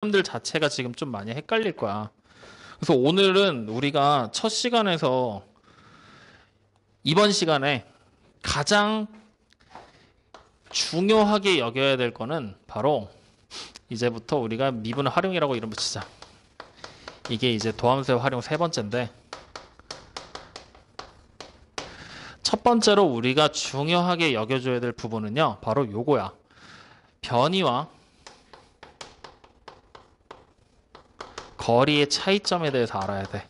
사람들 자체가 지금 좀 많이 헷갈릴 거야. 그래서 오늘은 우리가 첫 시간에서 이번 시간에 가장 중요하게 여겨야 될 거는 바로 이제부터 우리가 미분 활용이라고 이름 붙이자. 이게 이제 도함수의 활용 세 번째인데, 첫 번째로 우리가 중요하게 여겨줘야 될 부분은요, 바로 요거야. 변이와 거리의 차이점에 대해서 알아야 돼.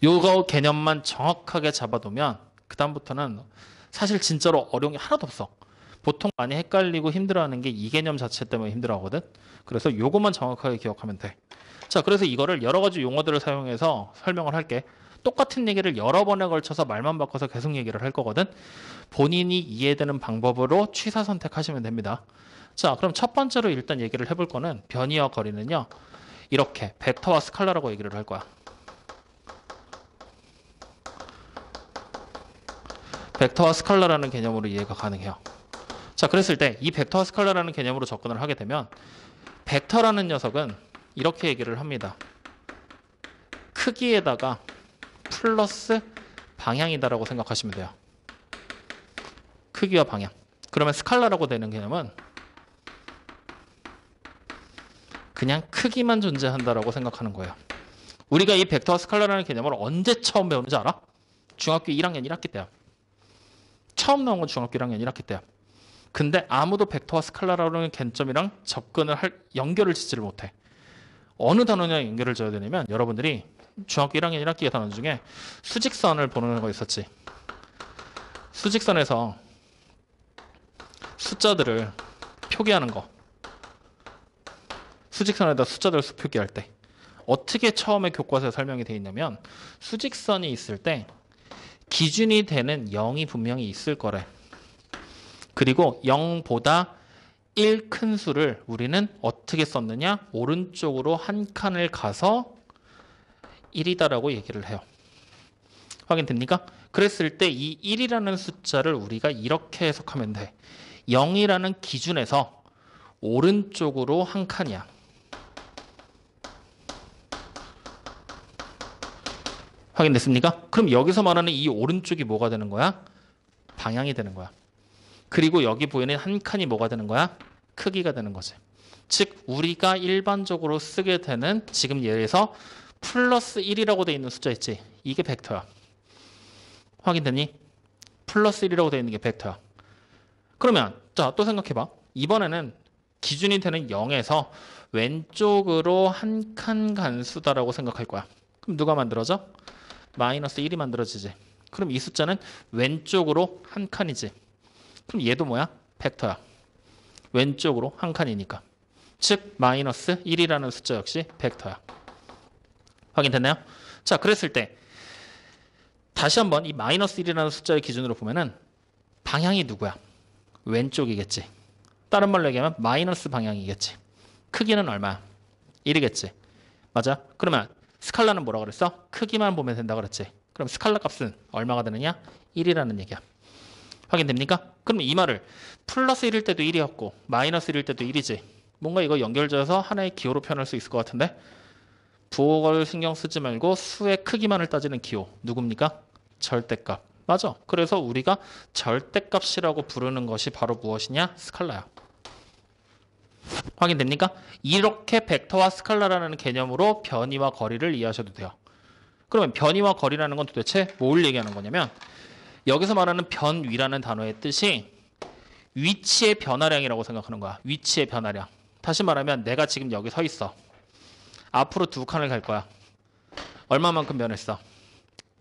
요거 개념만 정확하게 잡아두면 그 다음부터는 사실 진짜로 어려운 게 하나도 없어. 보통 많이 헷갈리고 힘들어하는 게 이 개념 자체 때문에 힘들어하거든. 그래서 요것만 정확하게 기억하면 돼. 자, 그래서 이거를 여러 가지 용어들을 사용해서 설명을 할게. 똑같은 얘기를 여러 번에 걸쳐서 말만 바꿔서 계속 얘기를 할 거거든. 본인이 이해되는 방법으로 취사 선택하시면 됩니다. 자, 그럼 첫 번째로 일단 얘기를 해볼 거는 변이와 거리는요, 이렇게 벡터와 스칼라라고 얘기를 할 거야. 벡터와 스칼라라는 개념으로 이해가 가능해요. 자, 그랬을 때 이 벡터와 스칼라라는 개념으로 접근을 하게 되면 벡터라는 녀석은 이렇게 얘기를 합니다. 크기에다가 플러스 방향이다라고 생각하시면 돼요. 크기와 방향. 그러면 스칼라라고 되는 개념은 그냥 크기만 존재한다라고 생각하는 거예요. 우리가 이 벡터와 스칼라라는 개념을 언제 처음 배우는지 알아? 중학교 1학년 1학기 때야. 처음 나온 건 중학교 1학년 1학기 때야. 근데 아무도 벡터와 스칼라라는 개념이랑 연결을 짓지를 못해. 어느 단원이랑 연결을 져야 되냐면 여러분들이 중학교 1학년 1학기 단원 중에 수직선을 보는 거 있었지. 수직선에서 숫자들을 표기하는 거. 수직선에다 숫자들을 표기할 때 어떻게 처음에 교과서에 설명이 되어 있냐면 수직선이 있을 때 기준이 되는 0이 분명히 있을 거래. 그리고 0보다 1 큰 수를 우리는 어떻게 썼느냐? 오른쪽으로 한 칸을 가서 1이다라고 얘기를 해요. 확인됩니까? 그랬을 때 이 1이라는 숫자를 우리가 이렇게 해석하면 돼. 0이라는 기준에서 오른쪽으로 한 칸이야. 확인됐습니까? 그럼 여기서 말하는 이 오른쪽이 뭐가 되는 거야? 방향이 되는 거야. 그리고 여기 보이는 한 칸이 뭐가 되는 거야? 크기가 되는 거지. 즉 우리가 일반적으로 쓰게 되는 지금 예에서 플러스 1이라고 되어 있는 숫자 있지? 이게 벡터야. 확인됐니? 플러스 1이라고 되어 있는 게 벡터야. 그러면 자, 또 생각해봐. 이번에는 기준이 되는 0에서 왼쪽으로 한 칸 간 수다라고 생각할 거야. 그럼 누가 만들어져? 마이너스 1이 만들어지지. 그럼 이 숫자는 왼쪽으로 한 칸이지. 그럼 얘도 뭐야? 벡터야. 왼쪽으로 한 칸이니까. 즉 마이너스 1이라는 숫자 역시 벡터야. 확인됐나요? 자, 그랬을 때 다시 한번 이 마이너스 1이라는 숫자의 기준으로 보면은 방향이 누구야? 왼쪽이겠지. 다른 말로 얘기하면 마이너스 방향이겠지. 크기는 얼마야? 1이겠지. 맞아? 그러면 스칼라는 뭐라 그랬어? 크기만 보면 된다 그랬지. 그럼 스칼라 값은 얼마가 되느냐? 1이라는 얘기야. 확인됩니까? 그럼 이 말을 플러스 1일 때도 1이었고 마이너스 1일 때도 1이지. 뭔가 이거 연결져서 하나의 기호로 표현할 수 있을 것 같은데 부호를 신경 쓰지 말고 수의 크기만을 따지는 기호. 누굽니까? 절대값. 맞아. 그래서 우리가 절대값이라고 부르는 것이 바로 무엇이냐? 스칼라야. 확인됩니까? 이렇게 벡터와 스칼라라는 개념으로 변이와 거리를 이해하셔도 돼요. 그러면 변이와 거리라는 건 도대체 뭘 얘기하는 거냐면 여기서 말하는 변위라는 단어의 뜻이 위치의 변화량이라고 생각하는 거야. 위치의 변화량. 다시 말하면 내가 지금 여기 서 있어. 앞으로 2칸을 갈 거야. 얼마만큼 변했어?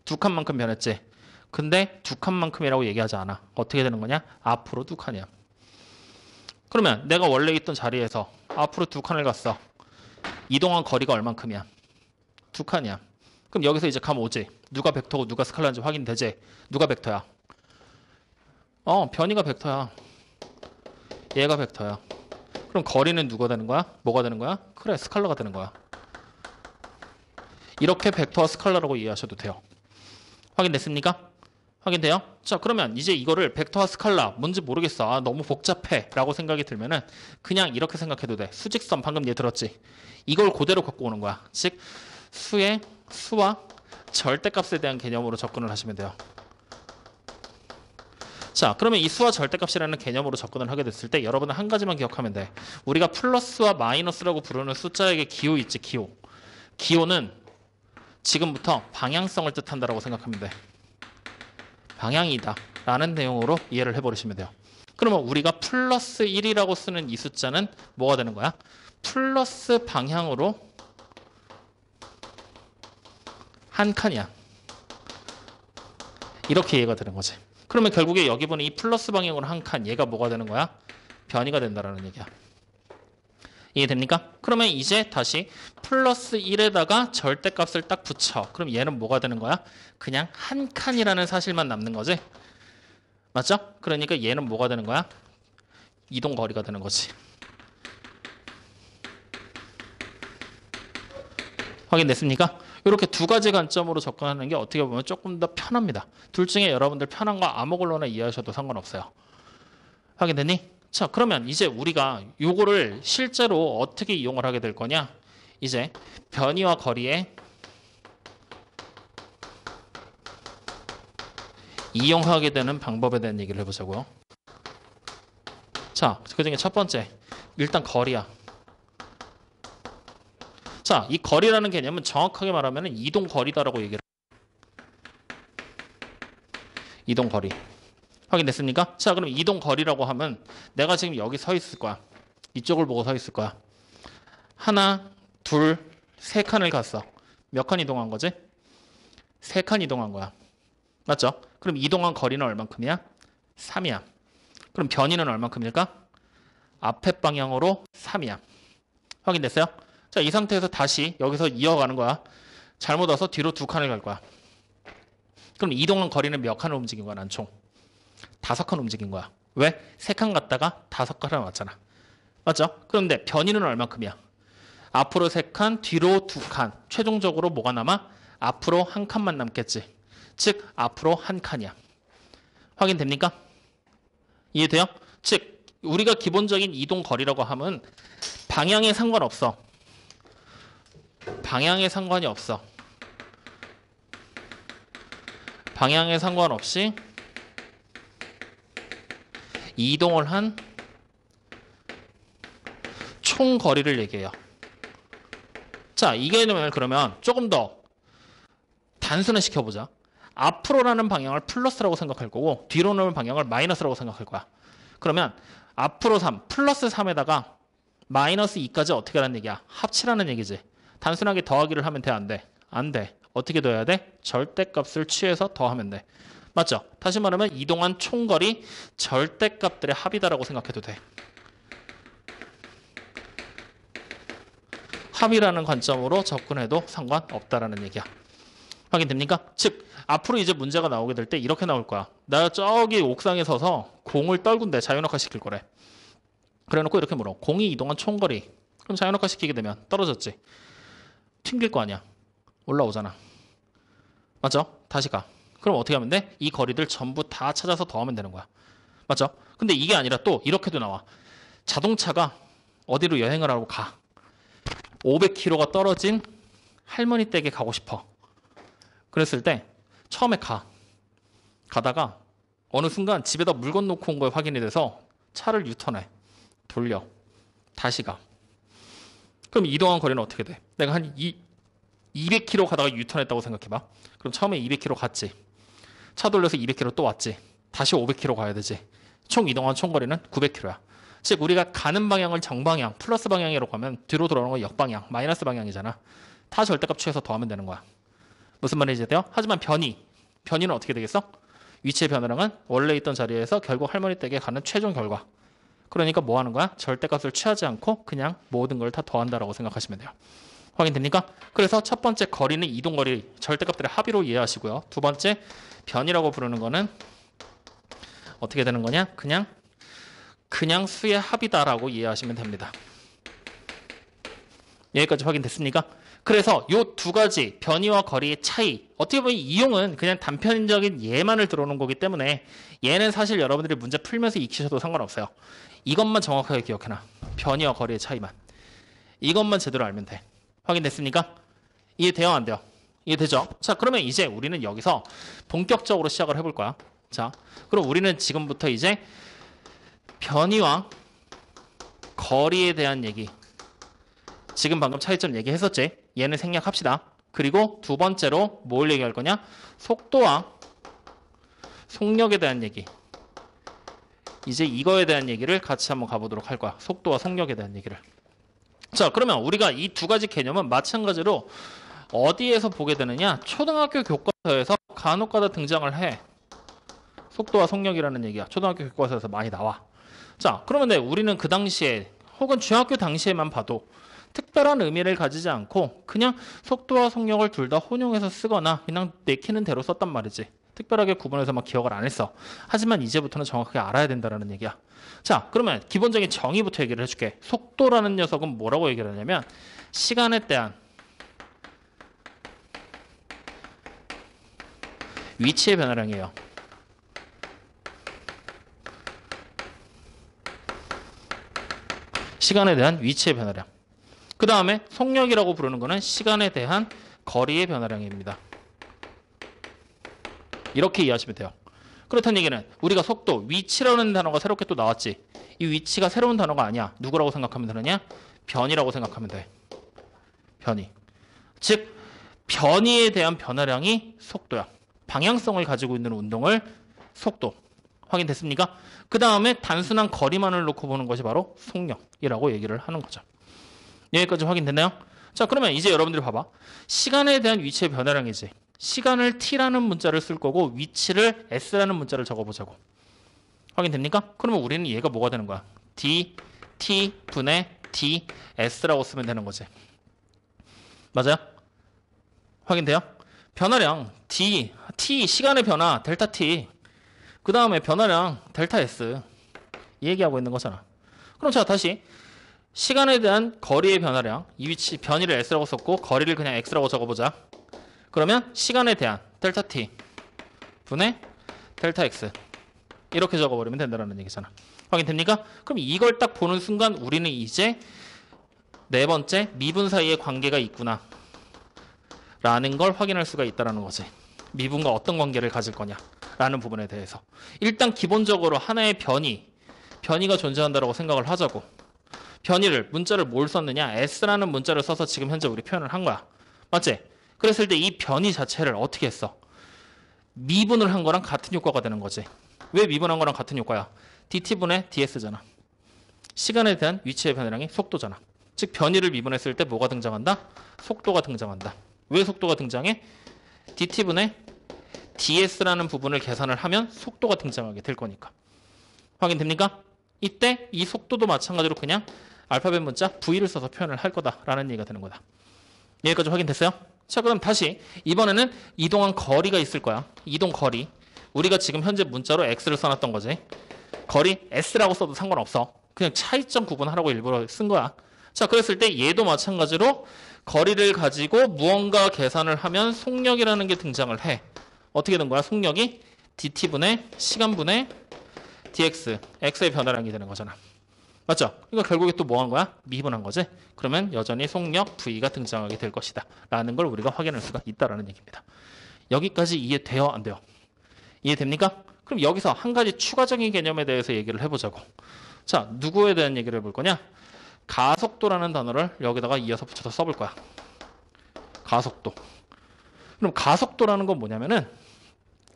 2칸만큼 변했지. 근데 2칸만큼이라고 얘기하지 않아. 어떻게 되는 거냐? 앞으로 2칸이야. 그러면 내가 원래 있던 자리에서 앞으로 2칸을 갔어. 이동한 거리가 얼만큼이야? 2칸이야. 그럼 여기서 이제 감 오지. 누가 벡터고 누가 스칼라인지 확인되지. 누가 벡터야? 변이가 벡터야. 얘가 벡터야. 그럼 거리는 누가 되는 거야? 뭐가 되는 거야? 그래, 스칼라가 되는 거야. 이렇게 벡터와 스칼라라고 이해하셔도 돼요. 확인됐습니까? 확인돼요? 자, 그러면 이제 이거를 벡터와 스칼라 뭔지 모르겠어. 아, 너무 복잡해 라고 생각이 들면은 그냥 이렇게 생각해도 돼. 수직선 방금 얘 들었지? 이걸 그대로 갖고 오는 거야. 즉 수와 절대값에 대한 개념으로 접근을 하시면 돼요. 자, 그러면 이 수와 절대값이라는 개념으로 접근을 하게 됐을 때 여러분은 한 가지만 기억하면 돼. 우리가 플러스와 마이너스라고 부르는 숫자에게 기호 있지, 기호. 기호는 지금부터 방향성을 뜻한다라고 생각하면 돼. 방향이다 라는 내용으로 이해를 해버리시면 돼요. 그러면 우리가 플러스 1이라고 쓰는 이 숫자는 뭐가 되는 거야? 플러스 방향으로 한 칸이야. 이렇게 이해가 되는 거지. 그러면 결국에 여기 보는 이 플러스 방향으로 한 칸, 얘가 뭐가 되는 거야? 변이가 된다라는 얘기야. 이해됩니까? 그러면 이제 다시 플러스 1에다가 절대값을 딱 붙여. 그럼 얘는 뭐가 되는 거야? 그냥 한 칸이라는 사실만 남는 거지. 맞죠? 그러니까 얘는 뭐가 되는 거야? 이동거리가 되는 거지. 확인됐습니까? 이렇게 두 가지 관점으로 접근하는 게 어떻게 보면 조금 더 편합니다. 둘 중에 여러분들 편한 거 아무 걸로나 이해하셔도 상관없어요. 확인됐니? 자, 그러면 이제 우리가 요거를 실제로 어떻게 이용을 하게 될 거냐? 이제 변이와 거리에 이용하게 되는 방법에 대한 얘기를 해보자고요. 자, 그중에 첫 번째, 일단 거리야. 자, 이 거리라는 개념은 정확하게 말하면 이동 거리다라고 얘기를 해요. 이동 거리. 확인됐습니까? 자, 그럼 이동 거리라고 하면 내가 지금 여기 서 있을 거야. 이쪽을 보고 서 있을 거야. 하나, 둘, 세 칸을 갔어. 몇 칸 이동한 거지? 세 칸 이동한 거야. 맞죠? 그럼 이동한 거리는 얼만큼이야? 3이야. 그럼 변이는 얼만큼일까? 앞에 방향으로 3이야. 확인됐어요? 자, 이 상태에서 다시 여기서 이어가는 거야. 잘못 와서 뒤로 두 칸을 갈 거야. 그럼 이동한 거리는 몇 칸을 움직인 거야, 난 총? 5칸 움직인 거야. 왜? 3칸 갔다가 5칸을 왔잖아. 맞죠? 그런데 변이는 얼만큼이야? 앞으로 3칸, 뒤로 2칸. 최종적으로 뭐가 남아? 앞으로 한 칸만 남겠지. 즉, 앞으로 한 칸이야. 확인됩니까? 이해돼요? 즉, 우리가 기본적인 이동 거리라고 하면 방향에 상관없어. 방향에 상관이 없어. 방향에 상관없이 이동을 한 총 거리를 얘기해요. 자, 이 개념을 그러면 조금 더 단순화 시켜보자. 앞으로라는 방향을 플러스라고 생각할 거고 뒤로는 방향을 마이너스라고 생각할 거야. 그러면 앞으로 3, 플러스 3에다가 마이너스 2까지 어떻게 하라는 얘기야? 합치라는 얘기지. 단순하게 더하기를 하면 돼, 안 돼? 안 돼. 어떻게 더해야 돼? 절대값을 취해서 더하면 돼. 맞죠? 다시 말하면 이동한 총거리 절대값들의 합이다라고 생각해도 돼. 합이라는 관점으로 접근해도 상관없다라는 얘기야. 확인됩니까? 즉 앞으로 이제 문제가 나오게 될 때 이렇게 나올 거야. 나 저기 옥상에 서서 공을 떨군데 자연학화 시킬 거래. 그래놓고 이렇게 물어. 공이 이동한 총거리. 그럼 자연학화 시키게 되면 떨어졌지. 튕길 거 아니야. 올라오잖아. 맞죠? 다시 가. 그럼 어떻게 하면 돼? 이 거리들 전부 다 찾아서 더하면 되는 거야. 맞죠? 근데 이게 아니라 또 이렇게도 나와. 자동차가 어디로 여행을 하고 가. 500km가 떨어진 할머니 댁에 가고 싶어. 그랬을 때 처음에 가다가 어느 순간 집에다 물건 놓고 온 걸 확인이 돼서 차를 유턴해. 돌려. 다시 가. 그럼 이동한 거리는 어떻게 돼? 내가 한 200km 가다가 유턴했다고 생각해봐. 그럼 처음에 200km 갔지. 차 돌려서 200km 또 왔지. 다시 500km 가야 되지. 총 이동한 총거리는 900km야. 즉 우리가 가는 방향을 정방향, 플러스 방향으로 가면 뒤로 돌아오는 건 역방향, 마이너스 방향이잖아. 다 절대값 취해서 더하면 되는 거야. 무슨 말인지 돼요? 하지만 변이는 어떻게 되겠어? 위치의 변화량은 원래 있던 자리에서 결국 할머니 댁에 가는 최종 결과. 그러니까 뭐 하는 거야? 절대값을 취하지 않고 그냥 모든 걸 다 더한다라고 생각하시면 돼요. 확인됩니까? 그래서 첫 번째 거리는 이동거리, 절대값들의 합의로 이해하시고요. 두 번째 변이라고 부르는 거는 어떻게 되는 거냐? 그냥 수의 합이다라고 이해하시면 됩니다. 여기까지 확인됐습니까? 그래서 요 두 가지 변이와 거리의 차이, 어떻게 보면 이용은 그냥 단편적인 예만을 들어오는 거기 때문에 얘는 사실 여러분들이 문제 풀면서 익히셔도 상관없어요. 이것만 정확하게 기억해놔. 변이와 거리의 차이만. 이것만 제대로 알면 돼. 확인됐습니까? 이해돼요? 안 돼요? 이해되죠? 자, 그러면 이제 우리는 여기서 본격적으로 시작을 해볼 거야. 자, 그럼 우리는 지금부터 이제 변이와 거리에 대한 얘기, 지금 방금 차이점 얘기했었지? 얘는 생략합시다. 그리고 두 번째로 뭘 얘기할 거냐? 속도와 속력에 대한 얘기. 이제 이거에 대한 얘기를 같이 한번 가보도록 할 거야. 속도와 속력에 대한 얘기를. 자, 그러면 우리가 이 두 가지 개념은 마찬가지로 어디에서 보게 되느냐? 초등학교 교과서에서 간혹가다 등장을 해. 속도와 속력이라는 얘기야. 초등학교 교과서에서 많이 나와. 자, 그러면 우리는 그 당시에 혹은 중학교 당시에만 봐도 특별한 의미를 가지지 않고 그냥 속도와 속력을 둘 다 혼용해서 쓰거나 그냥 내키는 대로 썼단 말이지. 특별하게 구분해서 막 기억을 안 했어. 하지만 이제부터는 정확하게 알아야 된다는 얘기야. 자, 그러면 기본적인 정의부터 얘기를 해줄게. 속도라는 녀석은 뭐라고 얘기를 하냐면 시간에 대한 위치의 변화량이에요. 시간에 대한 위치의 변화량. 그 다음에 속력이라고 부르는 거는 시간에 대한 거리의 변화량입니다. 이렇게 이해하시면 돼요. 그렇다는 얘기는 우리가 속도, 위치라는 단어가 새롭게 또 나왔지. 이 위치가 새로운 단어가 아니야. 누구라고 생각하면 되느냐? 변이라고 생각하면 돼. 변이. 즉 변이에 대한 변화량이 속도야. 방향성을 가지고 있는 운동을 속도. 확인됐습니까? 그 다음에 단순한 거리만을 놓고 보는 것이 바로 속력이라고 얘기를 하는 거죠. 여기까지 확인됐나요? 자, 그러면 이제 여러분들이 봐봐. 시간에 대한 위치의 변화량이지. 시간을 t라는 문자를 쓸 거고 위치를 s라는 문자를 적어보자고. 확인됩니까? 그러면 우리는 얘가 뭐가 되는 거야? dt 분의 ds라고 쓰면 되는 거지. 맞아요? 확인돼요? 변화량 t 시간의 변화 델타 t 그 다음에 변화량 델타 s 이 얘기하고 있는 거잖아. 그럼 자 다시 시간에 대한 거리의 변화량 이 위치 변이를 s라고 썼고 거리를 그냥 x라고 적어보자. 그러면 시간에 대한 델타 t 분의 델타 x 이렇게 적어버리면 된다는 얘기잖아. 확인됩니까? 그럼 이걸 딱 보는 순간 우리는 이제 네 번째 미분 사이의 관계가 있구나 라는 걸 확인할 수가 있다는 거지. 미분과 어떤 관계를 가질 거냐라는 부분에 대해서 일단 기본적으로 하나의 변이가 존재한다고 생각을 하자고. 변이를 문자를 뭘 썼느냐? s라는 문자를 써서 지금 현재 우리 표현을 한 거야. 맞지? 그랬을 때 이 변이 자체를 어떻게 했어? 미분을 한 거랑 같은 효과가 되는 거지. 왜 미분한 거랑 같은 효과야? dt분의 ds잖아. 시간에 대한 위치의 변화량이 속도잖아. 즉 변이를 미분했을 때 뭐가 등장한다? 속도가 등장한다. 왜 속도가 등장해? dt분의 ds라는 부분을 계산을 하면 속도가 등장하게 될 거니까. 확인됩니까? 이때 이 속도도 마찬가지로 그냥 알파벳 문자 v를 써서 표현을 할 거다라는 얘기가 되는 거다. 여기까지 확인됐어요? 자, 그럼 다시 이번에는 이동한 거리가 있을 거야. 이동 거리. 우리가 지금 현재 문자로 x를 써놨던 거지. 거리 s라고 써도 상관없어. 그냥 차이점 구분하라고 일부러 쓴 거야. 자, 그랬을 때 얘도 마찬가지로 거리를 가지고 무언가 계산을 하면 속력이라는 게 등장을 해. 어떻게 된 거야? 속력이 dt분의 시간분의 dx, x의 변화량이 되는 거잖아. 맞죠? 이거 결국에 또 뭐 한 거야? 미분한 거지? 그러면 여전히 속력 v가 등장하게 될 것이다 라는 걸 우리가 확인할 수가 있다라는 얘기입니다. 여기까지 이해돼요? 안 돼요? 이해됩니까? 그럼 여기서 한 가지 추가적인 개념에 대해서 얘기를 해보자고. 자, 누구에 대한 얘기를 해볼 거냐? 가속도라는 단어를 여기다가 이어서 붙여서 써볼 거야. 가속도. 그럼 가속도라는 건 뭐냐면은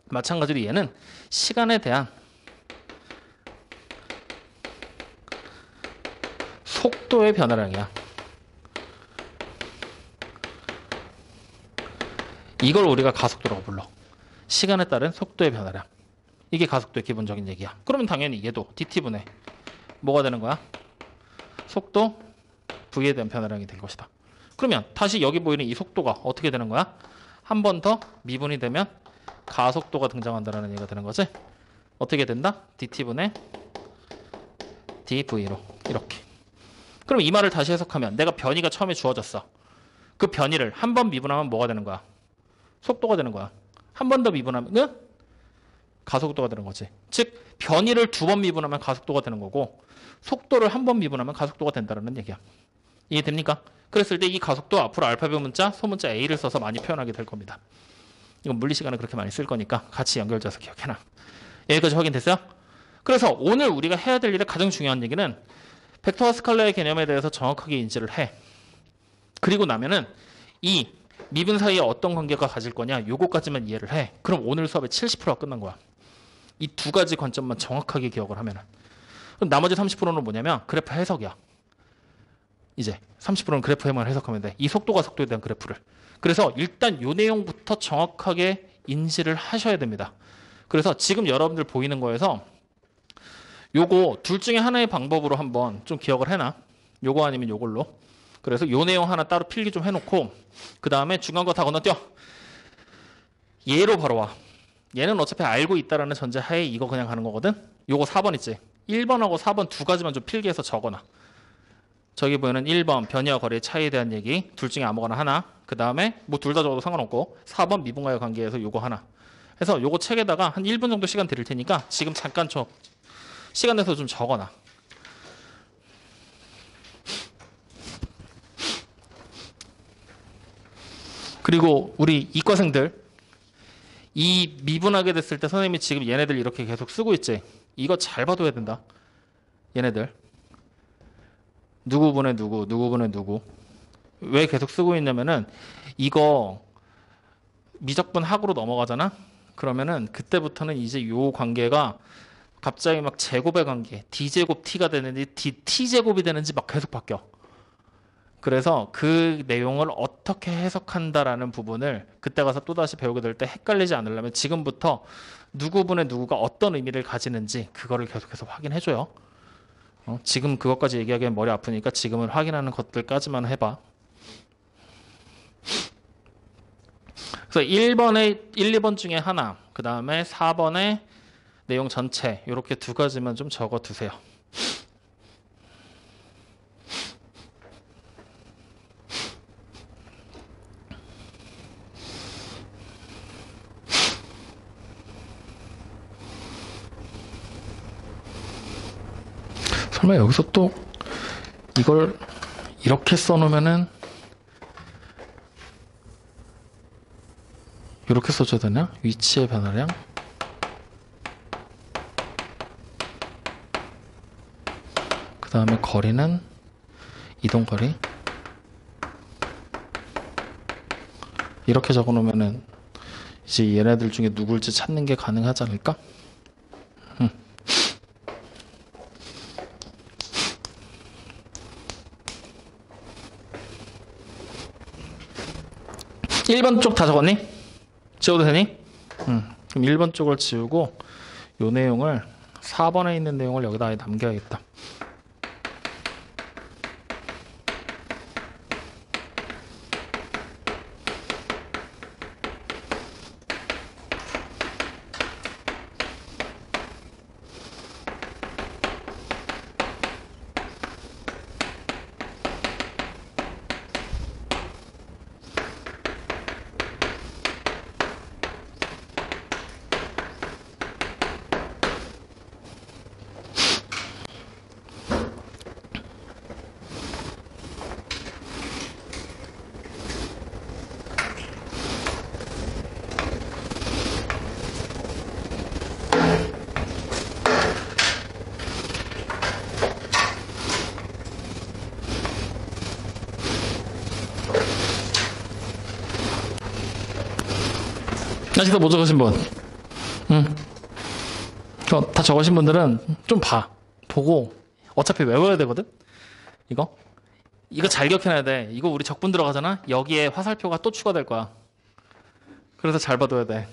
마찬가지로 얘는 시간에 대한 속도의 변화량이야. 이걸 우리가 가속도라고 불러. 시간에 따른 속도의 변화량. 이게 가속도의 기본적인 얘기야. 그러면 당연히 얘도 dt분의 뭐가 되는 거야? 속도 v에 대한 변화량이 될 것이다. 그러면 다시 여기 보이는 이 속도가 어떻게 되는 거야? 한 번 더 미분이 되면 가속도가 등장한다는 얘기가 되는 거지. 어떻게 된다? dt분의 dv로 이렇게. 그럼 이 말을 다시 해석하면 내가 변이가 처음에 주어졌어. 그 변이를 한 번 미분하면 뭐가 되는 거야? 속도가 되는 거야. 한 번 더 미분하면 가속도가 되는 거지. 즉 변이를 두 번 미분하면 가속도가 되는 거고 속도를 한 번 미분하면 가속도가 된다는 얘기야. 이해됩니까? 그랬을 때 이 가속도 앞으로 알파벳 문자, 소문자 A를 써서 많이 표현하게 될 겁니다. 이건 물리 시간에 그렇게 많이 쓸 거니까 같이 연결돼서 기억해놔. 여기까지 확인됐어요? 그래서 오늘 우리가 해야 될 일의 가장 중요한 얘기는 벡터와 스칼라의 개념에 대해서 정확하게 인지를 해. 그리고 나면은 이 미분 사이에 어떤 관계가 가질 거냐 요거까지만 이해를 해. 그럼 오늘 수업의 70%가 끝난 거야. 이 두 가지 관점만 정확하게 기억을 하면은. 그럼 나머지 30%는 뭐냐면 그래프 해석이야. 이제 30%는 그래프에만 해석하면 돼. 이 속도가 속도에 대한 그래프를. 그래서 일단 요 내용부터 정확하게 인지를 하셔야 됩니다. 그래서 지금 여러분들 보이는 거에서 요거 둘 중에 하나의 방법으로 한번 좀 기억을 해놔. 요거 아니면 요걸로. 그래서 요 내용 하나 따로 필기 좀 해놓고 그 다음에 중요한 거 다 건너뛰어. 얘로 바로 와. 얘는 어차피 알고 있다라는 전제하에 이거 그냥 가는 거거든. 요거 4번 있지. 1번하고 4번 두 가지만 좀 필기해서 적어놔. 저기 보이는 1번 변이와 거리의 차이에 대한 얘기 둘 중에 아무거나 하나. 그 다음에 뭐 둘 다 적어도 상관없고 4번 미분과의 관계에서 요거 하나. 해서 요거 책에다가 한 1분 정도 시간 드릴 테니까 지금 잠깐 시간 내서 좀 적어놔. 그리고 우리 이과생들 이 미분하게 됐을 때 선생님이 지금 얘네들 이렇게 계속 쓰고 있지. 이거 잘 봐둬야 된다. 얘네들 누구분의 누구, 누구분의 누구. 왜 계속 쓰고 있냐면은 이거 미적분 학으로 넘어가잖아. 그러면은 그때부터는 이제 요 관계가 갑자기 막 제곱의 관계, d제곱 t가 되는지 t제곱이 되는지 막 계속 바뀌어. 그래서 그 내용을 어떻게 해석한다라는 부분을 그때 가서 또다시 배우게 될 때 헷갈리지 않으려면 지금부터 누구분의 누구가 어떤 의미를 가지는지 그거를 계속해서 확인해줘요. 지금 그것까지 얘기하기엔 머리 아프니까 지금은 확인하는 것들까지만 해봐. 그래서 1번에 1, 2번 중에 하나, 그 다음에 4번의 내용 전체 이렇게 두 가지만 좀 적어두세요. 설마 여기서 또 이걸 이렇게 써놓으면은 이렇게 써줘야 되나? 위치의 변화량 그 다음에 거리는 이동거리 이렇게 적어놓으면은 이제 얘네들 중에 누굴지 찾는 게 가능하지 않을까? 1번 쪽 다 적었니? 지워도 되니? 그럼 1번 쪽을 지우고 요 내용을 4번에 있는 내용을 여기다 아예 남겨야겠다. 아직도 못 적으신 분? 다 적으신 분들은 좀 봐. 보고 어차피 외워야 되거든? 이거 잘 기억해놔야 돼. 이거 우리 적분 들어가잖아? 여기에 화살표가 또 추가될 거야. 그래서 잘 봐둬야 돼.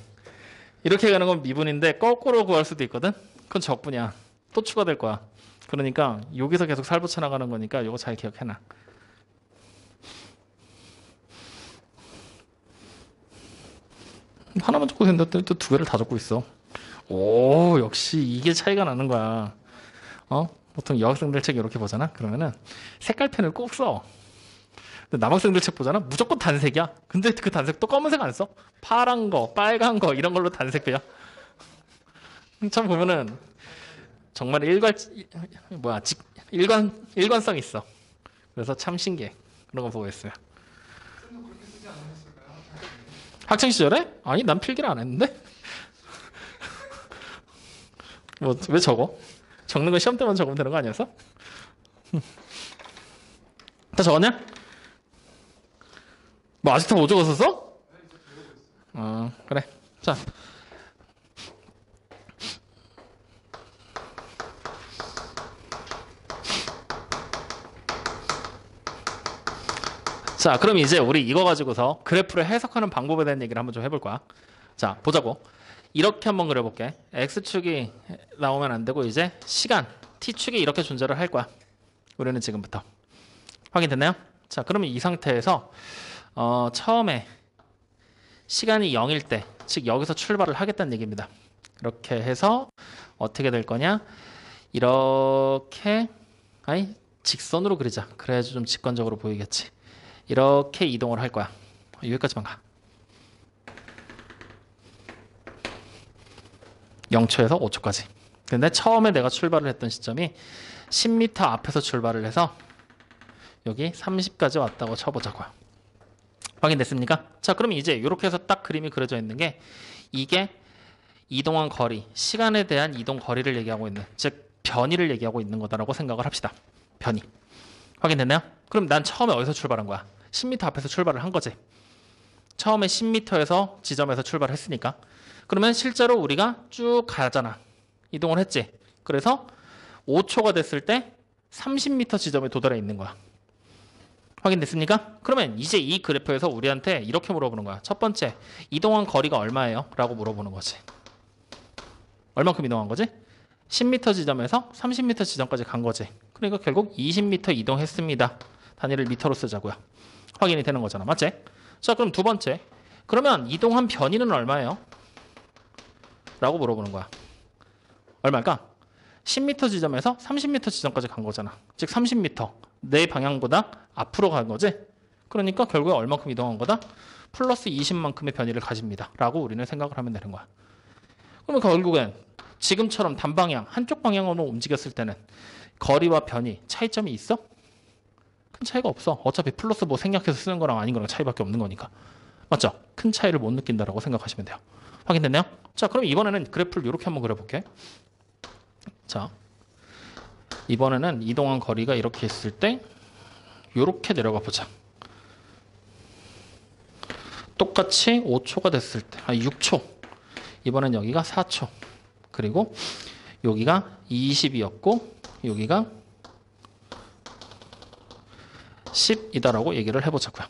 이렇게 가는 건 미분인데 거꾸로 구할 수도 있거든? 그건 적분이야. 또 추가될 거야. 그러니까 여기서 계속 살 붙여 나가는 거니까 이거 잘 기억해놔. 하나만 적고 있는데 또 두 개를 다 적고 있어. 오, 역시 이게 차이가 나는 거야. 보통 여학생들 책 이렇게 보잖아. 그러면은 색깔펜을 꼭 써. 근데 남학생들 책 보잖아. 무조건 단색이야. 근데 그 단색 또 검은색 안 써. 파란 거, 빨간 거 이런 걸로 단색이야. 참 보면은 정말 일관성 있어. 그래서 참 신기해. 그런 거 보고 있어요. 학창 시절에? 아니, 난 필기를 안 했는데. 뭐 왜 적어? 적는 건 시험 때만 적으면 되는 거 아니었어? 다 적었냐? 뭐 아직도 못 적었었어? 그래. 자. 자, 그럼 이제 우리 이거 가지고서 그래프를 해석하는 방법에 대한 얘기를 한번 좀 해볼 거야. 자, 보자고. 이렇게 한번 그려볼게. X축이 나오면 안 되고 이제 시간, T축이 이렇게 존재를 할 거야. 우리는 지금부터. 확인됐나요? 자, 그러면 이 상태에서 처음에 시간이 0일 때, 즉 여기서 출발을 하겠다는 얘기입니다. 이렇게 해서 어떻게 될 거냐? 이렇게 직선으로 그리자. 그래야지 좀 직관적으로 보이겠지. 이렇게 이동을 할 거야. 여기까지만 가. 0초에서 5초까지. 근데 처음에 내가 출발을 했던 시점이 10m 앞에서 출발을 해서 여기 30까지 왔다고 쳐보자고요. 확인됐습니까? 자, 그럼 이제 이렇게 해서 딱 그림이 그려져 있는 게 이게 이동한 거리, 시간에 대한 이동 거리를 얘기하고 있는, 즉 변이를 얘기하고 있는 거다라고 생각을 합시다. 변이. 확인됐나요? 그럼 난 처음에 어디서 출발한 거야? 10m 앞에서 출발을 한 거지. 처음에 10m에서 지점에서 출발을 했으니까. 그러면 실제로 우리가 쭉 가잖아. 이동을 했지. 그래서 5초가 됐을 때 30m 지점에 도달해 있는 거야. 확인됐습니까? 그러면 이제 이 그래프에서 우리한테 이렇게 물어보는 거야. 첫 번째, 이동한 거리가 얼마예요? 라고 물어보는 거지. 얼만큼 이동한 거지? 10m 지점에서 30m 지점까지 간 거지. 그러니까 결국 20m 이동했습니다. 단위를 미터로 쓰자고요. 확인이 되는 거잖아. 맞지? 자, 그럼 두 번째. 그러면 이동한 변이는 얼마예요? 라고 물어보는 거야. 얼마일까? 10m 지점에서 30m 지점까지 간 거잖아. 즉 30m. 내 방향보다 앞으로 간 거지? 그러니까 결국에 얼마큼 이동한 거다? 플러스 20만큼의 변이를 가집니다. 라고 우리는 생각을 하면 되는 거야. 그러면 결국엔 지금처럼 단방향, 한쪽 방향으로 움직였을 때는 거리와 변이, 차이점이 있어? 큰 차이가 없어. 어차피 플러스 뭐 생략해서 쓰는 거랑 아닌 거랑 차이밖에 없는 거니까. 맞죠? 큰 차이를 못 느낀다라고 생각하시면 돼요. 확인됐나요? 자, 그럼 이번에는 그래프를 이렇게 한번 그려볼게. 자, 이번에는 이동한 거리가 이렇게 있을 때 이렇게 내려가 보자. 똑같이 5초가 됐을 때, 6초. 이번엔 여기가 4초. 그리고 여기가 20이었고 여기가 10이다라고 얘기를 해보자고요.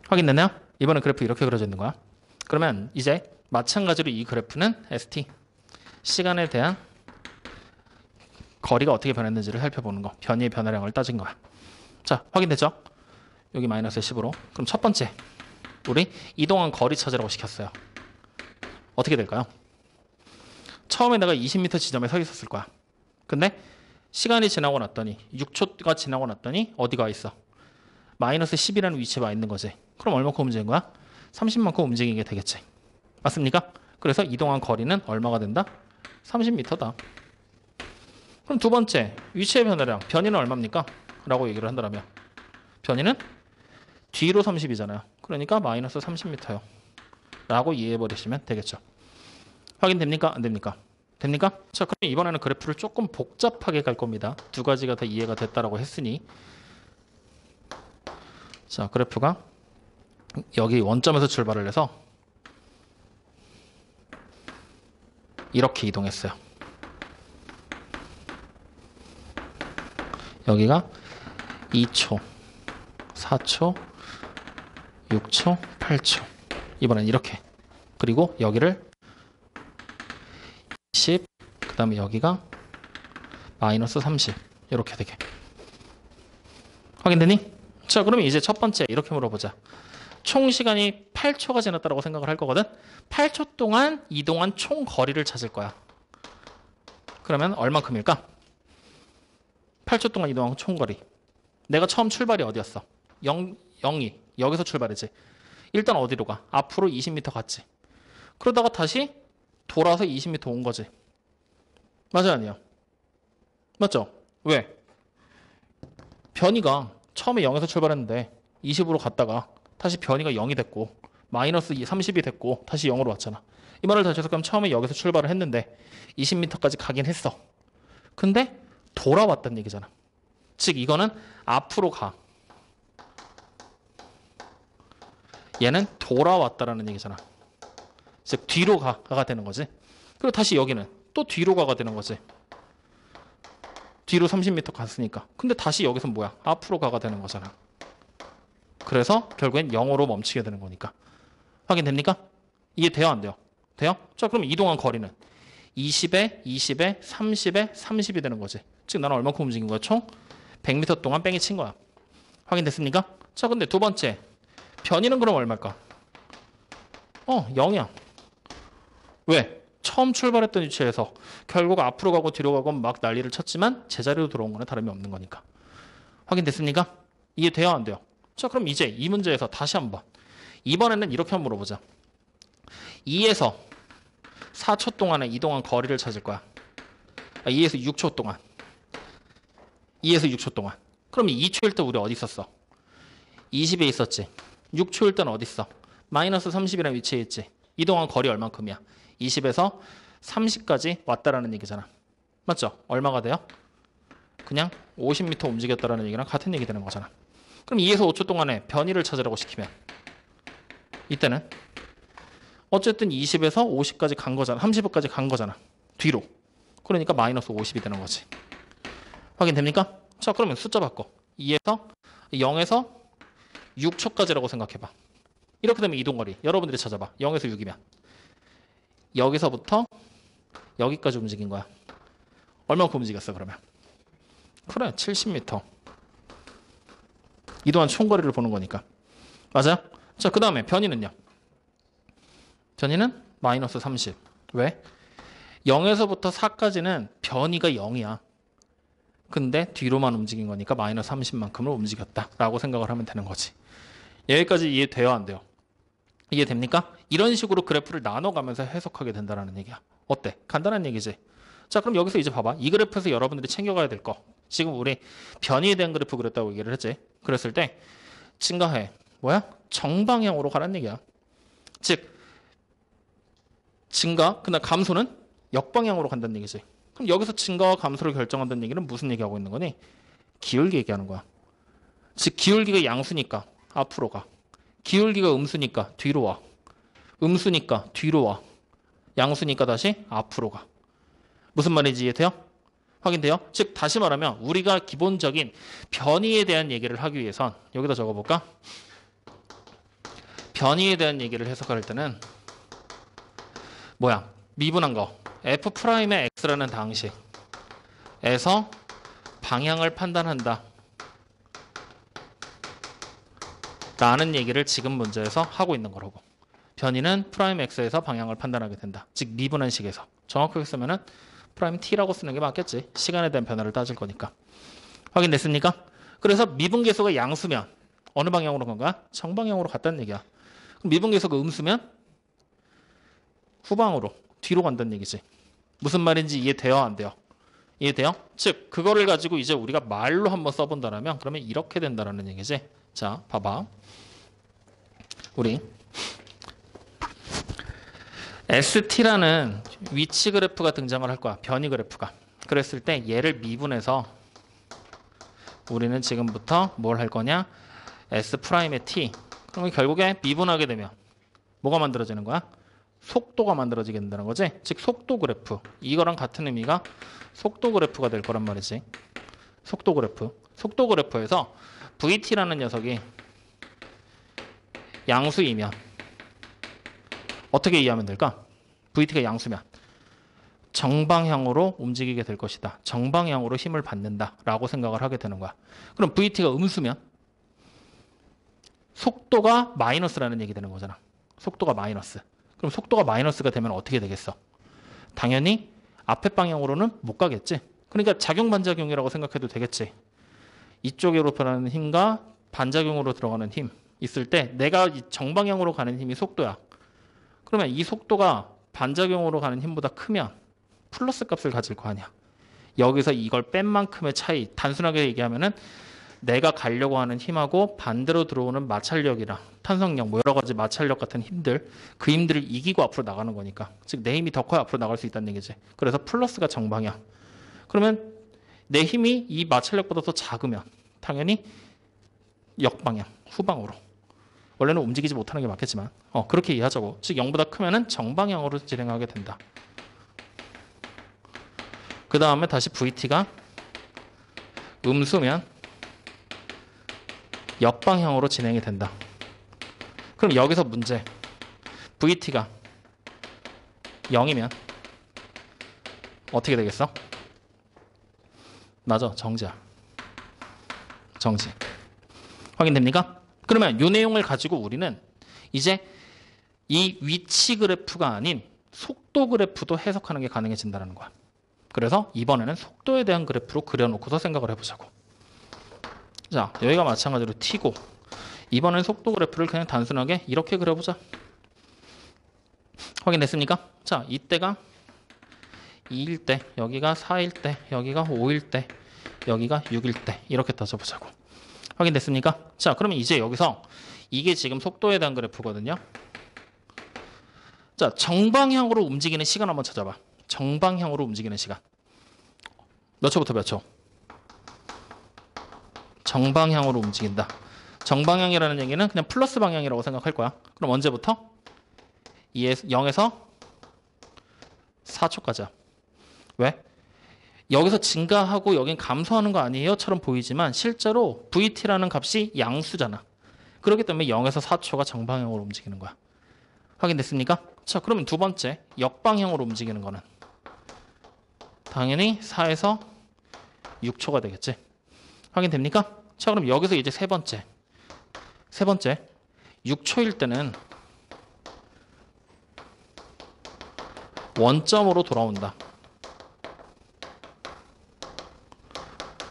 확인됐나요? 이번엔 그래프 이렇게 그려져 있는 거야. 그러면 이제 마찬가지로 이 그래프는 ST, 시간에 대한 거리가 어떻게 변했는지를 살펴보는 거. 변이의 변화량을 따진 거야. 자, 확인됐죠? 여기 마이너스 10으로. 그럼 첫 번째, 우리 이동한 거리 찾으라고 시켰어요. 어떻게 될까요? 처음에 내가 20m 지점에 서 있었을 거야. 근데 시간이 지나고 났더니 6초가 지나고 났더니 어디가 있어? 마이너스 10이라는 위치에 와 있는 거지. 그럼 얼마큼 움직인 거야? 30만큼 움직이게 되겠지. 맞습니까? 그래서 이동한 거리는 얼마가 된다? 30m다. 그럼 두 번째, 위치의 변화량, 변이는 얼마입니까? 라고 얘기를 한다면 변이는 뒤로 30이잖아요. 그러니까 마이너스 30m요. 라고 이해해버리시면 되겠죠. 확인됩니까? 안 됩니까? 됩니까? 자, 그럼 이번에는 그래프를 조금 복잡하게 갈 겁니다. 두 가지가 다 이해가 됐다라고 했으니, 자, 그래프가 여기 원점에서 출발을 해서 이렇게 이동했어요. 여기가 2초, 4초, 6초, 8초. 이번엔 이렇게. 그리고 여기를 10, 그 다음에 여기가 마이너스 30. 이렇게 되게. 확인되니? 자, 그러면 이제 첫 번째 이렇게 물어보자. 총 시간이 8초가 지났다고 생각을 할 거거든. 8초 동안 이동한 총 거리를 찾을 거야. 그러면 얼만큼일까? 8초 동안 이동한 총 거리. 내가 처음 출발이 어디였어? 0이 여기서 출발이지. 일단 어디로 가? 앞으로 20m 갔지. 그러다가 다시 돌아서 20m 온 거지. 맞아, 아니야? 맞죠? 왜? 변이가 처음에 0에서 출발했는데 20으로 갔다가 다시 변이가 0이 됐고 마이너스 30이 됐고 다시 0으로 왔잖아. 이 말을 다시 해서 그럼 처음에 여기서 출발을 했는데 20m까지 가긴 했어. 근데 돌아왔다는 얘기잖아. 즉 이거는 앞으로 가. 얘는 돌아왔다라는 얘기잖아. 즉 뒤로 가가 되는 거지. 그리고 다시 여기는 또 뒤로 가가 되는 거지. 뒤로 30m 갔으니까. 근데 다시 여기서 뭐야? 앞으로 가가 되는 거잖아. 그래서 결국엔 0으로 멈추게 되는 거니까. 확인됩니까? 이해돼요? 안 돼요? 돼요? 자, 그럼 이동한 거리는 20에 20에 30에 30이 되는 거지. 즉 나는 얼마큼 움직인 거야? 총 100m 동안 뺑이 친 거야. 확인됐습니까? 자, 근데 두 번째. 변이는 그럼 얼마일까? 0이야. 왜? 처음 출발했던 위치에서 결국 앞으로 가고 뒤로 가고 막 난리를 쳤지만 제자리로 들어온 거는 다름이 없는 거니까. 확인됐습니까? 이해돼요? 안 돼요? 자, 그럼 이제 이 문제에서 다시 한번. 이번에는 이렇게 한번 물어보자. 2에서 4초 동안에 이동한 거리를 찾을 거야. 2에서 6초 동안. 2에서 6초 동안. 그럼 2초일 때 우리 어디 있었어? 20에 있었지. 6초일 때는 어디 있어? 마이너스 30이라는 위치에 있지. 이동한 거리 얼만큼이야? 20에서 30까지 왔다라는 얘기잖아. 맞죠? 얼마가 돼요? 그냥 50m 움직였다라는 얘기랑 같은 얘기 되는 거잖아. 그럼 2에서 5초 동안에 변이를 찾으라고 시키면 이때는 어쨌든 20에서 50까지 간 거잖아. 30까지 간 거잖아. 뒤로. 그러니까 마이너스 50이 되는 거지. 확인됩니까? 자, 그러면 숫자 바꿔. 2에서 0에서 6초까지라고 생각해봐. 이렇게 되면 이동거리. 여러분들이 찾아봐. 0에서 6이면. 여기서부터 여기까지 움직인 거야. 얼마큼 움직였어, 그러면? 그래, 70m. 이동한 총거리를 보는 거니까. 맞아요? 자, 그 다음에 변이는요. 변이는 마이너스 30. 왜? 0에서부터 4까지는 변이가 0이야. 근데 뒤로만 움직인 거니까 마이너스 30만큼을 움직였다라고 생각을 하면 되는 거지. 여기까지 이해돼요? 안 돼요? 이해됩니까? 이런 식으로 그래프를 나눠가면서 해석하게 된다는 얘기야. 어때? 간단한 얘기지? 자, 그럼 여기서 이제 봐봐. 이 그래프에서 여러분들이 챙겨가야 될 거. 지금 우리 변이에 대한 그래프 그렸다고 얘기를 했지. 그랬을 때 증가해. 뭐야? 정방향으로 가라는 얘기야. 즉 증가, 그다음 감소는 역방향으로 간다는 얘기지. 그럼 여기서 증가와 감소를 결정한다는 얘기는 무슨 얘기하고 있는 거니? 기울기 얘기하는 거야. 즉 기울기가 양수니까 앞으로 가. 기울기가 음수니까 뒤로 와. 음수니까 뒤로 와. 양수니까 다시 앞으로 가. 무슨 말인지 이해돼요? 확인돼요? 즉 다시 말하면 우리가 기본적인 변이에 대한 얘기를 하기 위해선 여기다 적어볼까? 변이에 대한 얘기를 해석할 때는 뭐야? 미분한 거. F'의 X라는 당식에서 방향을 판단한다. 라는 얘기를 지금 문제에서 하고 있는 거라고. 변이는 프라임 X에서 방향을 판단하게 된다. 즉 미분한 식에서. 정확하게 쓰면은 프라임 T라고 쓰는 게 맞겠지. 시간에 대한 변화를 따질 거니까. 확인됐습니까? 그래서 미분계수가 양수면 어느 방향으로 간 거야? 정방향으로 갔다는 얘기야. 그럼 미분계수가 음수면 후방으로 뒤로 간다는 얘기지. 무슨 말인지 이해돼요? 안 돼요? 이해돼요? 즉 그거를 가지고 이제 우리가 말로 한번 써본다면 그러면 이렇게 된다는 얘기지. 자, 봐봐. 우리 ST라는 위치 그래프가 등장을 할 거야. 변이 그래프가. 그랬을 때 얘를 미분해서 우리는 지금부터 뭘 할 거냐? S'의 T. 그러면 결국에 미분하게 되면 뭐가 만들어지는 거야? 속도가 만들어지게 된다는 거지. 즉 속도 그래프. 이거랑 같은 의미가 속도 그래프가 될 거란 말이지. 속도 그래프. 속도 그래프에서 VT라는 녀석이 양수이면 어떻게 이해하면 될까? VT가 양수면 정방향으로 움직이게 될 것이다. 정방향으로 힘을 받는다라고 생각을 하게 되는 거야. 그럼 VT가 음수면 속도가 마이너스라는 얘기 되는 거잖아. 속도가 마이너스. 그럼 속도가 마이너스가 되면 어떻게 되겠어? 당연히 앞에 방향으로는 못 가겠지. 그러니까 작용 반작용이라고 생각해도 되겠지. 이쪽으로 변하는 힘과 반작용으로 들어가는 힘 있을 때 내가 이 정방향으로 가는 힘이 속도야. 그러면 이 속도가 반작용으로 가는 힘보다 크면 플러스 값을 가질 거 아니야. 여기서 이걸 뺀 만큼의 차이, 단순하게 얘기하면은 내가 가려고 하는 힘하고 반대로 들어오는 마찰력이랑 탄성력, 뭐 여러 가지 마찰력 같은 힘들, 그 힘들을 이기고 앞으로 나가는 거니까. 즉 내 힘이 더 커야 앞으로 나갈 수 있다는 얘기지. 그래서 플러스가 정방향. 그러면 내 힘이 이 마찰력보다 더 작으면 당연히 역방향, 후방으로. 원래는 움직이지 못하는 게 맞겠지만 그렇게 이해하자고. 즉 0보다 크면은 정방향으로 진행하게 된다. 그 다음에 다시 VT가 음수면 역방향으로 진행이 된다. 그럼 여기서 문제. VT가 0이면 어떻게 되겠어? 맞아, 정지야. 정지. 확인됩니까? 그러면 이 내용을 가지고 우리는 이제 이 위치 그래프가 아닌 속도 그래프도 해석하는 게 가능해진다는 거야. 그래서 이번에는 속도에 대한 그래프로 그려놓고서 생각을 해보자고. 자, 여기가 마찬가지로 t고 이번엔 속도 그래프를 그냥 단순하게 이렇게 그려보자. 확인됐습니까? 자, 이때가 2일 때, 여기가 4일 때, 여기가 5일 때, 여기가 6일 때 이렇게 따져보자고. 확인됐습니까? 자, 그러면 이제 여기서 이게 지금 속도에 대한 그래프거든요. 자, 정방향으로 움직이는 시간 한번 찾아봐. 정방향으로 움직이는 시간. 몇 초부터 몇 초? 정방향으로 움직인다. 정방향이라는 얘기는 그냥 플러스 방향이라고 생각할 거야. 그럼 언제부터? 0에서 4초까지야. 왜? 여기서 증가하고 여긴 감소하는 거 아니에요? 처럼 보이지만 실제로 VT라는 값이 양수잖아. 그렇기 때문에 0에서 4초가 정방향으로 움직이는 거야. 확인됐습니까? 자, 그러면 두 번째 역방향으로 움직이는 거는 당연히 4에서 6초가 되겠지. 확인됩니까? 자, 그럼 여기서 이제 세 번째 6초일 때는 원점으로 돌아온다.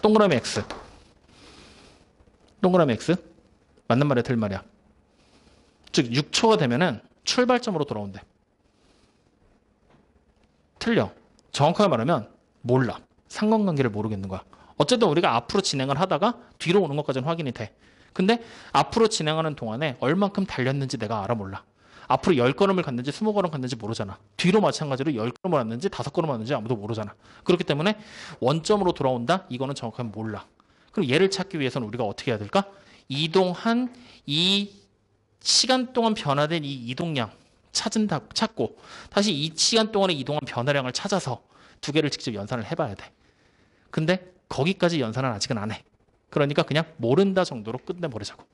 동그라미 X. 동그라미 X. 맞는 말이야, 틀린 말이야. 즉 6초가 되면은 출발점으로 돌아온대. 틀려. 정확하게 말하면 몰라. 상관관계를 모르겠는 거야. 어쨌든 우리가 앞으로 진행을 하다가 뒤로 오는 것까지는 확인이 돼. 근데 앞으로 진행하는 동안에 얼만큼 달렸는지 내가 알아 몰라. 앞으로 10걸음을 갔는지 20걸음 갔는지 모르잖아. 뒤로 마찬가지로 10걸음을 왔는지 5걸음 왔는지 아무도 모르잖아. 그렇기 때문에 원점으로 돌아온다? 이거는 정확하게 몰라. 그럼 얘를 찾기 위해서는 우리가 어떻게 해야 될까? 이동한 이 시간 동안 변화된 이 이동량 찾고 다시 이 시간 동안에 이동한 변화량을 찾아서 두 개를 직접 연산을 해봐야 돼. 근데 거기까지 연산은 아직은 안 해. 그러니까 그냥 모른다 정도로 끝내버리자고.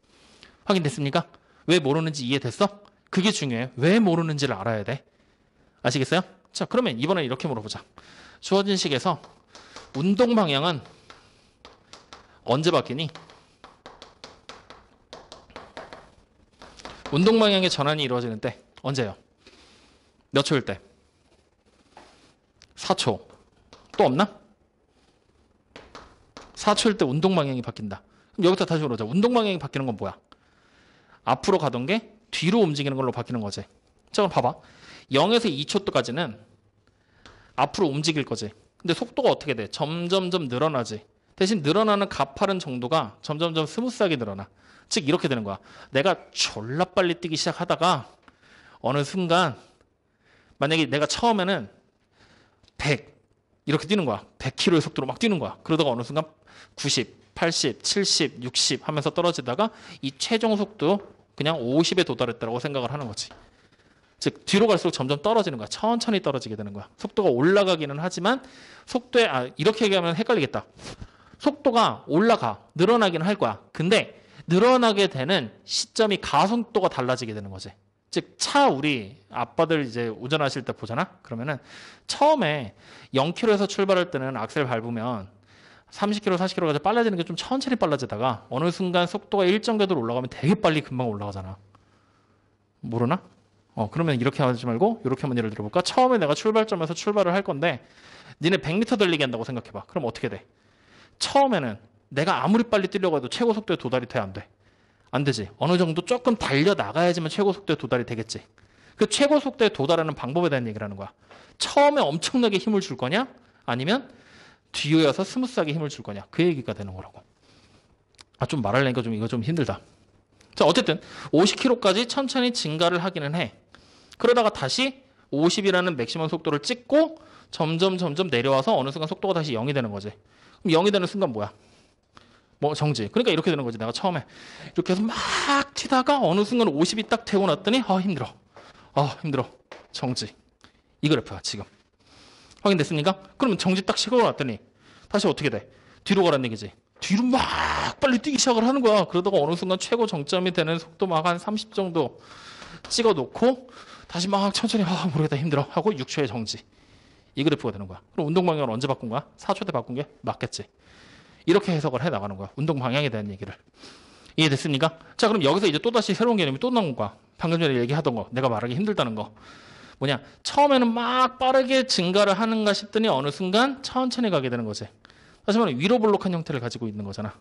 확인됐습니까? 왜 모르는지 이해됐어? 그게 중요해. 왜 모르는지를 알아야 돼. 아시겠어요? 자, 그러면 이번에 이렇게 물어보자. 주어진 식에서 운동 방향은 언제 바뀌니? 운동 방향의 전환이 이루어지는 때 언제요? 몇 초일 때? 4초. 또 없나? 4초일 때 운동 방향이 바뀐다. 그럼 여기서 다시 물어보자. 운동 방향이 바뀌는 건 뭐야? 앞으로 가던 게 뒤로 움직이는 걸로 바뀌는 거지. 자, 그럼 봐봐. 0에서 2초까지는 앞으로 움직일 거지. 근데 속도가 어떻게 돼? 점점점 늘어나지. 대신 늘어나는 가파른 정도가 점점점 스무스하게 늘어나. 즉 이렇게 되는 거야. 내가 졸라 빨리 뛰기 시작하다가 어느 순간 만약에 내가 처음에는 100 이렇게 뛰는 거야. 100km의 속도로 막 뛰는 거야. 그러다가 어느 순간 90, 80, 70, 60 하면서 떨어지다가 이 최종 속도 그냥 50에 도달했다고 생각을 하는 거지. 즉 뒤로 갈수록 점점 떨어지는 거야. 천천히 떨어지게 되는 거야. 속도가 올라가기는 하지만 속도에 이렇게 얘기하면 헷갈리겠다. 속도가 올라가 늘어나기는 할 거야. 근데 늘어나게 되는 시점이 가속도가 달라지게 되는 거지. 즉 차 우리 아빠들 이제 운전하실 때 보잖아. 그러면은 처음에 0km에서 출발할 때는 악셀 밟으면 30km, 40km까지 빨라지는 게 좀 천천히 빨라지다가 어느 순간 속도가 일정 궤도로 올라가면 되게 빨리 금방 올라가잖아. 모르나? 그러면 이렇게 하지 말고 이렇게 한번 예를 들어볼까? 처음에 내가 출발점에서 출발을 할 건데 니네 100m 달리기 한다고 생각해봐. 그럼 어떻게 돼? 처음에는 내가 아무리 빨리 뛰려고 해도 최고 속도에 도달이 돼, 안 돼? 안 되지. 어느 정도 조금 달려나가야지만 최고 속도에 도달이 되겠지. 그 최고 속도에 도달하는 방법에 대한 얘기를 하는 거야. 처음에 엄청나게 힘을 줄 거냐? 아니면 뒤에 와서 스무스하게 힘을 줄 거냐? 그 얘기가 되는 거라고. 좀 말하려니까 이거 좀 힘들다. 자, 어쨌든 50km까지 천천히 증가를 하기는 해. 그러다가 다시 50이라는 맥시멈 속도를 찍고 점점 내려와서 어느 순간 속도가 다시 0이 되는 거지. 그럼 0이 되는 순간 뭐야? 정지. 그러니까 이렇게 되는 거지. 내가 처음에 이렇게 해서 막 튀다가 어느 순간 50이 딱 되고 났더니 힘들어. 정지. 이 그래프야 지금. 확인됐습니까? 그러면 정지 딱 시고 났더니 다시 어떻게 돼? 뒤로 가라는 얘기지. 뒤로 막 빨리 뛰기 시작을 하는 거야. 그러다가 어느 순간 최고 정점이 되는 속도 막 한 30 정도 찍어 놓고 다시 막 천천히 모르겠다 힘들어 하고 6초에 정지. 이 그래프가 되는 거야. 그럼 운동 방향을 언제 바꾼 거야? 4초 때 바꾼 게 맞겠지. 이렇게 해석을 해 나가는 거야. 운동 방향에 대한 얘기를. 이해됐습니까? 자, 그럼 여기서 이제 또다시 새로운 개념이 또 나온 거야. 방금 전에 얘기하던 거. 내가 말하기 힘들다는 거. 뭐냐? 처음에는 막 빠르게 증가를 하는가 싶더니 어느 순간 천천히 가게 되는 거지. 다시 말하면 위로 볼록한 형태를 가지고 있는 거잖아.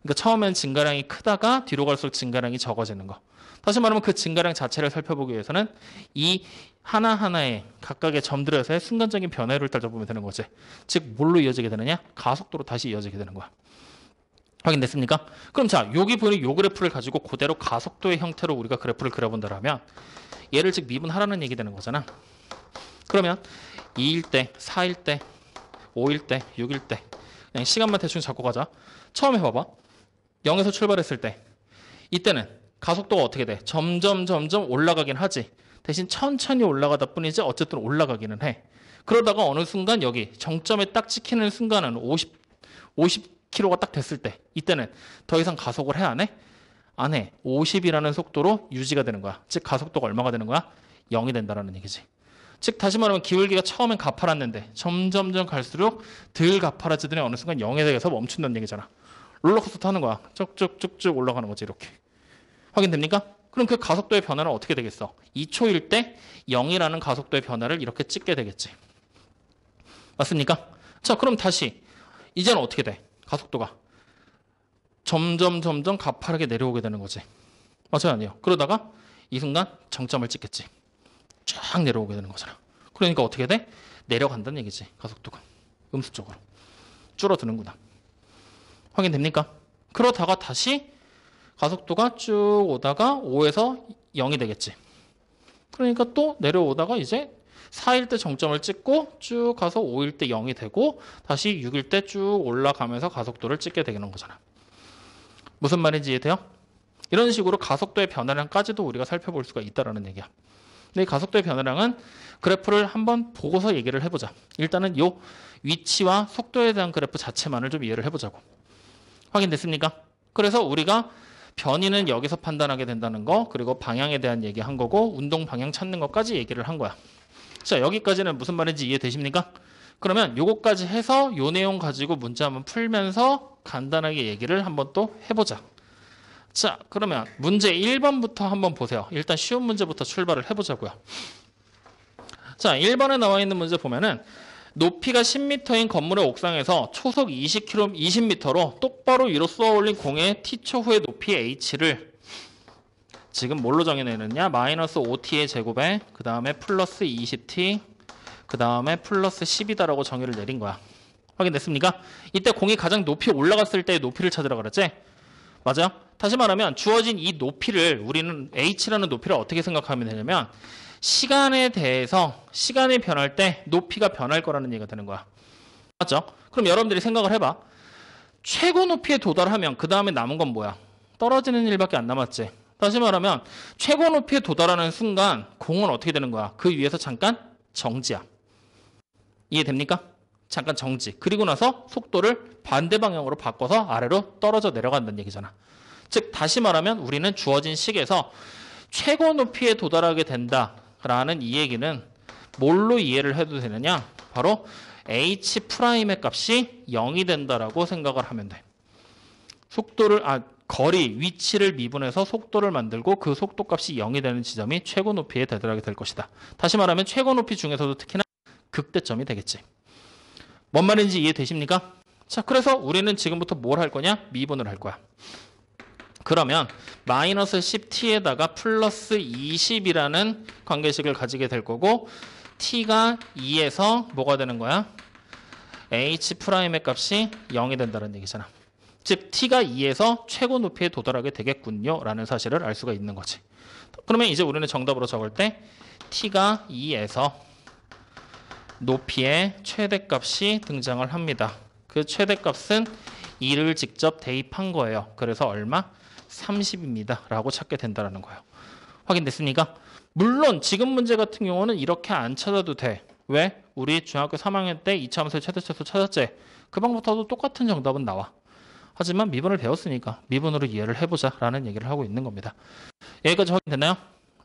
그러니까 처음엔 증가량이 크다가 뒤로 갈수록 증가량이 적어지는 거. 다시 말하면 그 증가량 자체를 살펴보기 위해서는 이 하나하나의 각각의 점들에서의 순간적인 변화를 따져보면 되는 거지. 즉 뭘로 이어지게 되느냐? 가속도로 다시 이어지게 되는 거야. 확인됐습니까? 그럼 자, 여기 보이는 요 그래프를 가지고 그대로 가속도의 형태로 우리가 그래프를 그려본다면 얘를 즉 미분하라는 얘기 되는 거잖아. 그러면 2일 때, 4일 때, 5일 때, 6일 때 그냥 시간만 대충 잡고 가자. 처음 해봐봐. 0에서 출발했을 때 이때는 가속도가 어떻게 돼? 점점 올라가긴 하지. 대신 천천히 올라가다 뿐이지 어쨌든 올라가기는 해. 그러다가 어느 순간 여기 정점에 딱 찍히는 순간은 50km가 딱 됐을 때 이때는 더 이상 가속을 해 안 해? 안 해. 50이라는 속도로 유지가 되는 거야. 즉 가속도가 얼마가 되는 거야? 0이 된다는 얘기지. 즉 다시 말하면 기울기가 처음엔 가파랐는데 점점 갈수록 덜 가파라지더니 어느 순간 0에 대해서 멈춘다는 얘기잖아. 롤러코스터 타는 거야. 쭉쭉 올라가는 거지 이렇게. 확인됩니까? 그럼 그 가속도의 변화는 어떻게 되겠어? 2초일 때 0이라는 가속도의 변화를 이렇게 찍게 되겠지. 맞습니까? 자, 그럼 다시 이제는 어떻게 돼? 가속도가 점점 가파르게 내려오게 되는 거지. 맞아요, 아니에요? 그러다가 이 순간 정점을 찍겠지. 쫙 내려오게 되는 거잖아. 그러니까 어떻게 돼? 내려간다는 얘기지. 가속도가 음수적으로 줄어드는구나. 확인됩니까? 그러다가 다시 가속도가 쭉 오다가 5에서 0이 되겠지. 그러니까 또 내려오다가 이제 4일 때 정점을 찍고 쭉 가서 5일 때 0이 되고 다시 6일 때 쭉 올라가면서 가속도를 찍게 되는 거잖아. 무슨 말인지 이해돼요? 이런 식으로 가속도의 변화량까지도 우리가 살펴볼 수가 있다는 얘기야. 근데 이 가속도의 변화량은 그래프를 한번 보고서 얘기를 해보자. 일단은 요 위치와 속도에 대한 그래프 자체만을 좀 이해를 해보자고. 확인됐습니까? 그래서 우리가 변이는 여기서 판단하게 된다는 거, 그리고 방향에 대한 얘기한 거고 운동 방향 찾는 것까지 얘기를 한 거야. 자, 여기까지는 무슨 말인지 이해되십니까? 그러면 요거까지 해서 요 내용 가지고 문제 한번 풀면서 간단하게 얘기를 한번 또 해보자. 자, 그러면 문제 1번부터 한번 보세요. 일단 쉬운 문제부터 출발을 해보자고요. 자, 1번에 나와 있는 문제 보면은 높이가 10m인 건물의 옥상에서 초속 20m로 똑바로 위로 쏘아 올린 공의 t초 후의 높이 h를 지금 뭘로 정해내느냐? 마이너스 5t의 제곱에 그 다음에 플러스 20t 그 다음에 플러스 10이다라고 정의를 내린 거야. 확인됐습니까? 이때 공이 가장 높이 올라갔을 때의 높이를 찾으라 그랬지? 맞아요? 다시 말하면 주어진 이 높이를 우리는 h라는 높이를 어떻게 생각하면 되냐면 시간에 대해서 시간이 변할 때 높이가 변할 거라는 얘기가 되는 거야. 맞죠? 그럼 여러분들이 생각을 해봐. 최고 높이에 도달하면 그 다음에 남은 건 뭐야? 떨어지는 일밖에 안 남았지. 다시 말하면 최고 높이에 도달하는 순간 공은 어떻게 되는 거야? 그 위에서 잠깐 정지야. 이해됩니까? 잠깐 정지. 그리고 나서 속도를 반대 방향으로 바꿔서 아래로 떨어져 내려간다는 얘기잖아. 즉 다시 말하면 우리는 주어진 식에서 최고 높이에 도달하게 된다라는 이 얘기는 뭘로 이해를 해도 되느냐? 바로 h'의 값이 0이 된다라고 생각을 하면 돼. 거리, 위치를 미분해서 속도를 만들고 그 속도 값이 0이 되는 지점이 최고 높이에 도달하게 될 것이다. 다시 말하면 최고 높이 중에서도 특히나 극대점이 되겠지. 뭔 말인지 이해되십니까? 자, 그래서 우리는 지금부터 뭘 할 거냐? 미분을 할 거야. 그러면 마이너스 10t에다가 플러스 20이라는 관계식을 가지게 될 거고 t가 2에서 뭐가 되는 거야? h'의 값이 0이 된다는 얘기잖아. 즉 t가 2에서 최고 높이에 도달하게 되겠군요 라는 사실을 알 수가 있는 거지. 그러면 이제 우리는 정답으로 적을 때 t가 2에서 높이의 최대값이 등장을 합니다. 그 최대값은 2를 직접 대입한 거예요. 그래서 얼마? 30입니다 라고 찾게 된다는 거예요. 확인됐습니까? 물론 지금 문제 같은 경우는 이렇게 안 찾아도 돼. 왜? 우리 중학교 3학년 때 이차함수의 최대차수 찾았지? 그 방법과도 똑같은 정답은 나와. 하지만 미분을 배웠으니까 미분으로 이해를 해보자 라는 얘기를 하고 있는 겁니다. 여기까지 확인됐나요?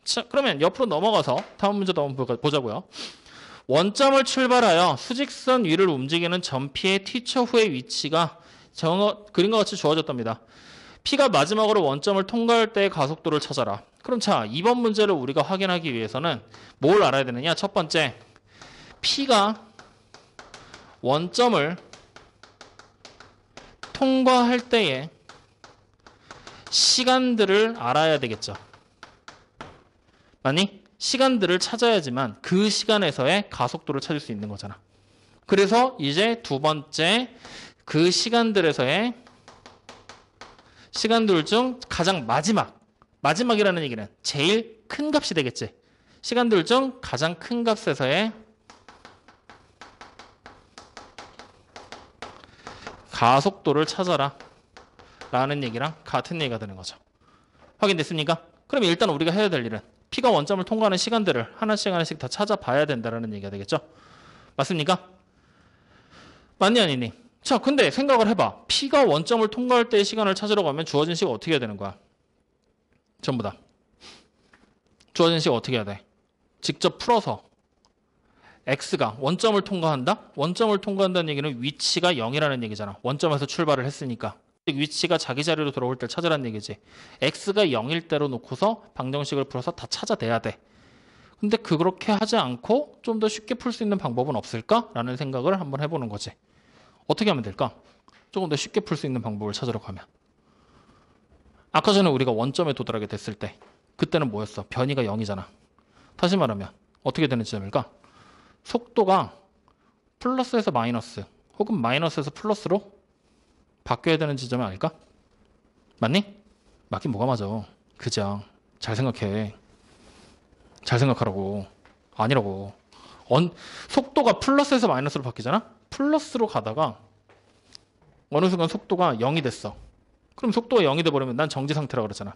자, 그러면 옆으로 넘어가서 다음 문제도 한번 보자고요. 원점을 출발하여 수직선 위를 움직이는 점P의 t초 후의 위치가 그림과 같이 주어졌답니다. P가 마지막으로 원점을 통과할 때의 가속도를 찾아라. 그럼 자, 이번 문제를 우리가 확인하기 위해서는 뭘 알아야 되느냐? 첫 번째, P가 원점을 통과할 때의 시간들을 알아야 되겠죠. 맞니? 시간들을 찾아야지만 그 시간에서의 가속도를 찾을 수 있는 거잖아. 그래서 이제 두 번째, 그 시간들에서의 시간들 중 가장 마지막이라는 얘기는 제일 큰 값이 되겠지. 시간들 중 가장 큰 값에서의 가속도를 찾아라 라는 얘기랑 같은 얘기가 되는 거죠. 확인됐습니까? 그럼 일단 우리가 해야 될 일은 P가 원점을 통과하는 시간들을 하나씩 다 찾아봐야 된다는 얘기가 되겠죠. 맞습니까? 맞니 아니니? 자, 근데 생각을 해봐. P가 원점을 통과할 때의 시간을 찾으러 가면 주어진 시가 어떻게 해야 되는 거야? 전부 다. 주어진 시가 어떻게 해야 돼? 직접 풀어서 X가 원점을 통과한다? 원점을 통과한다는 얘기는 위치가 0이라는 얘기잖아. 원점에서 출발을 했으니까. 위치가 자기 자리로 돌아올 때 찾으라는 얘기지. X가 0일 때로 놓고서 방정식을 풀어서 다 찾아내야 돼. 근데 그렇게 하지 않고 좀 더 쉽게 풀 수 있는 방법은 없을까? 라는 생각을 한번 해보는 거지. 어떻게 하면 될까? 조금 더 쉽게 풀 수 있는 방법을 찾으러 가면. 아까 전에 우리가 원점에 도달하게 됐을 때 그때는 뭐였어? 변이가 0이잖아. 다시 말하면 어떻게 되는 지점일까? 속도가 플러스에서 마이너스 혹은 마이너스에서 플러스로 바뀌어야 되는 지점이 아닐까? 맞니? 맞긴 뭐가 맞아. 그죠? 잘 생각해. 잘 생각하라고. 아니라고. 속도가 플러스에서 마이너스로 바뀌잖아? 플러스로 가다가 어느 순간 속도가 0이 됐어. 그럼 속도가 0이 돼버리면 난 정지 상태라고 그러잖아.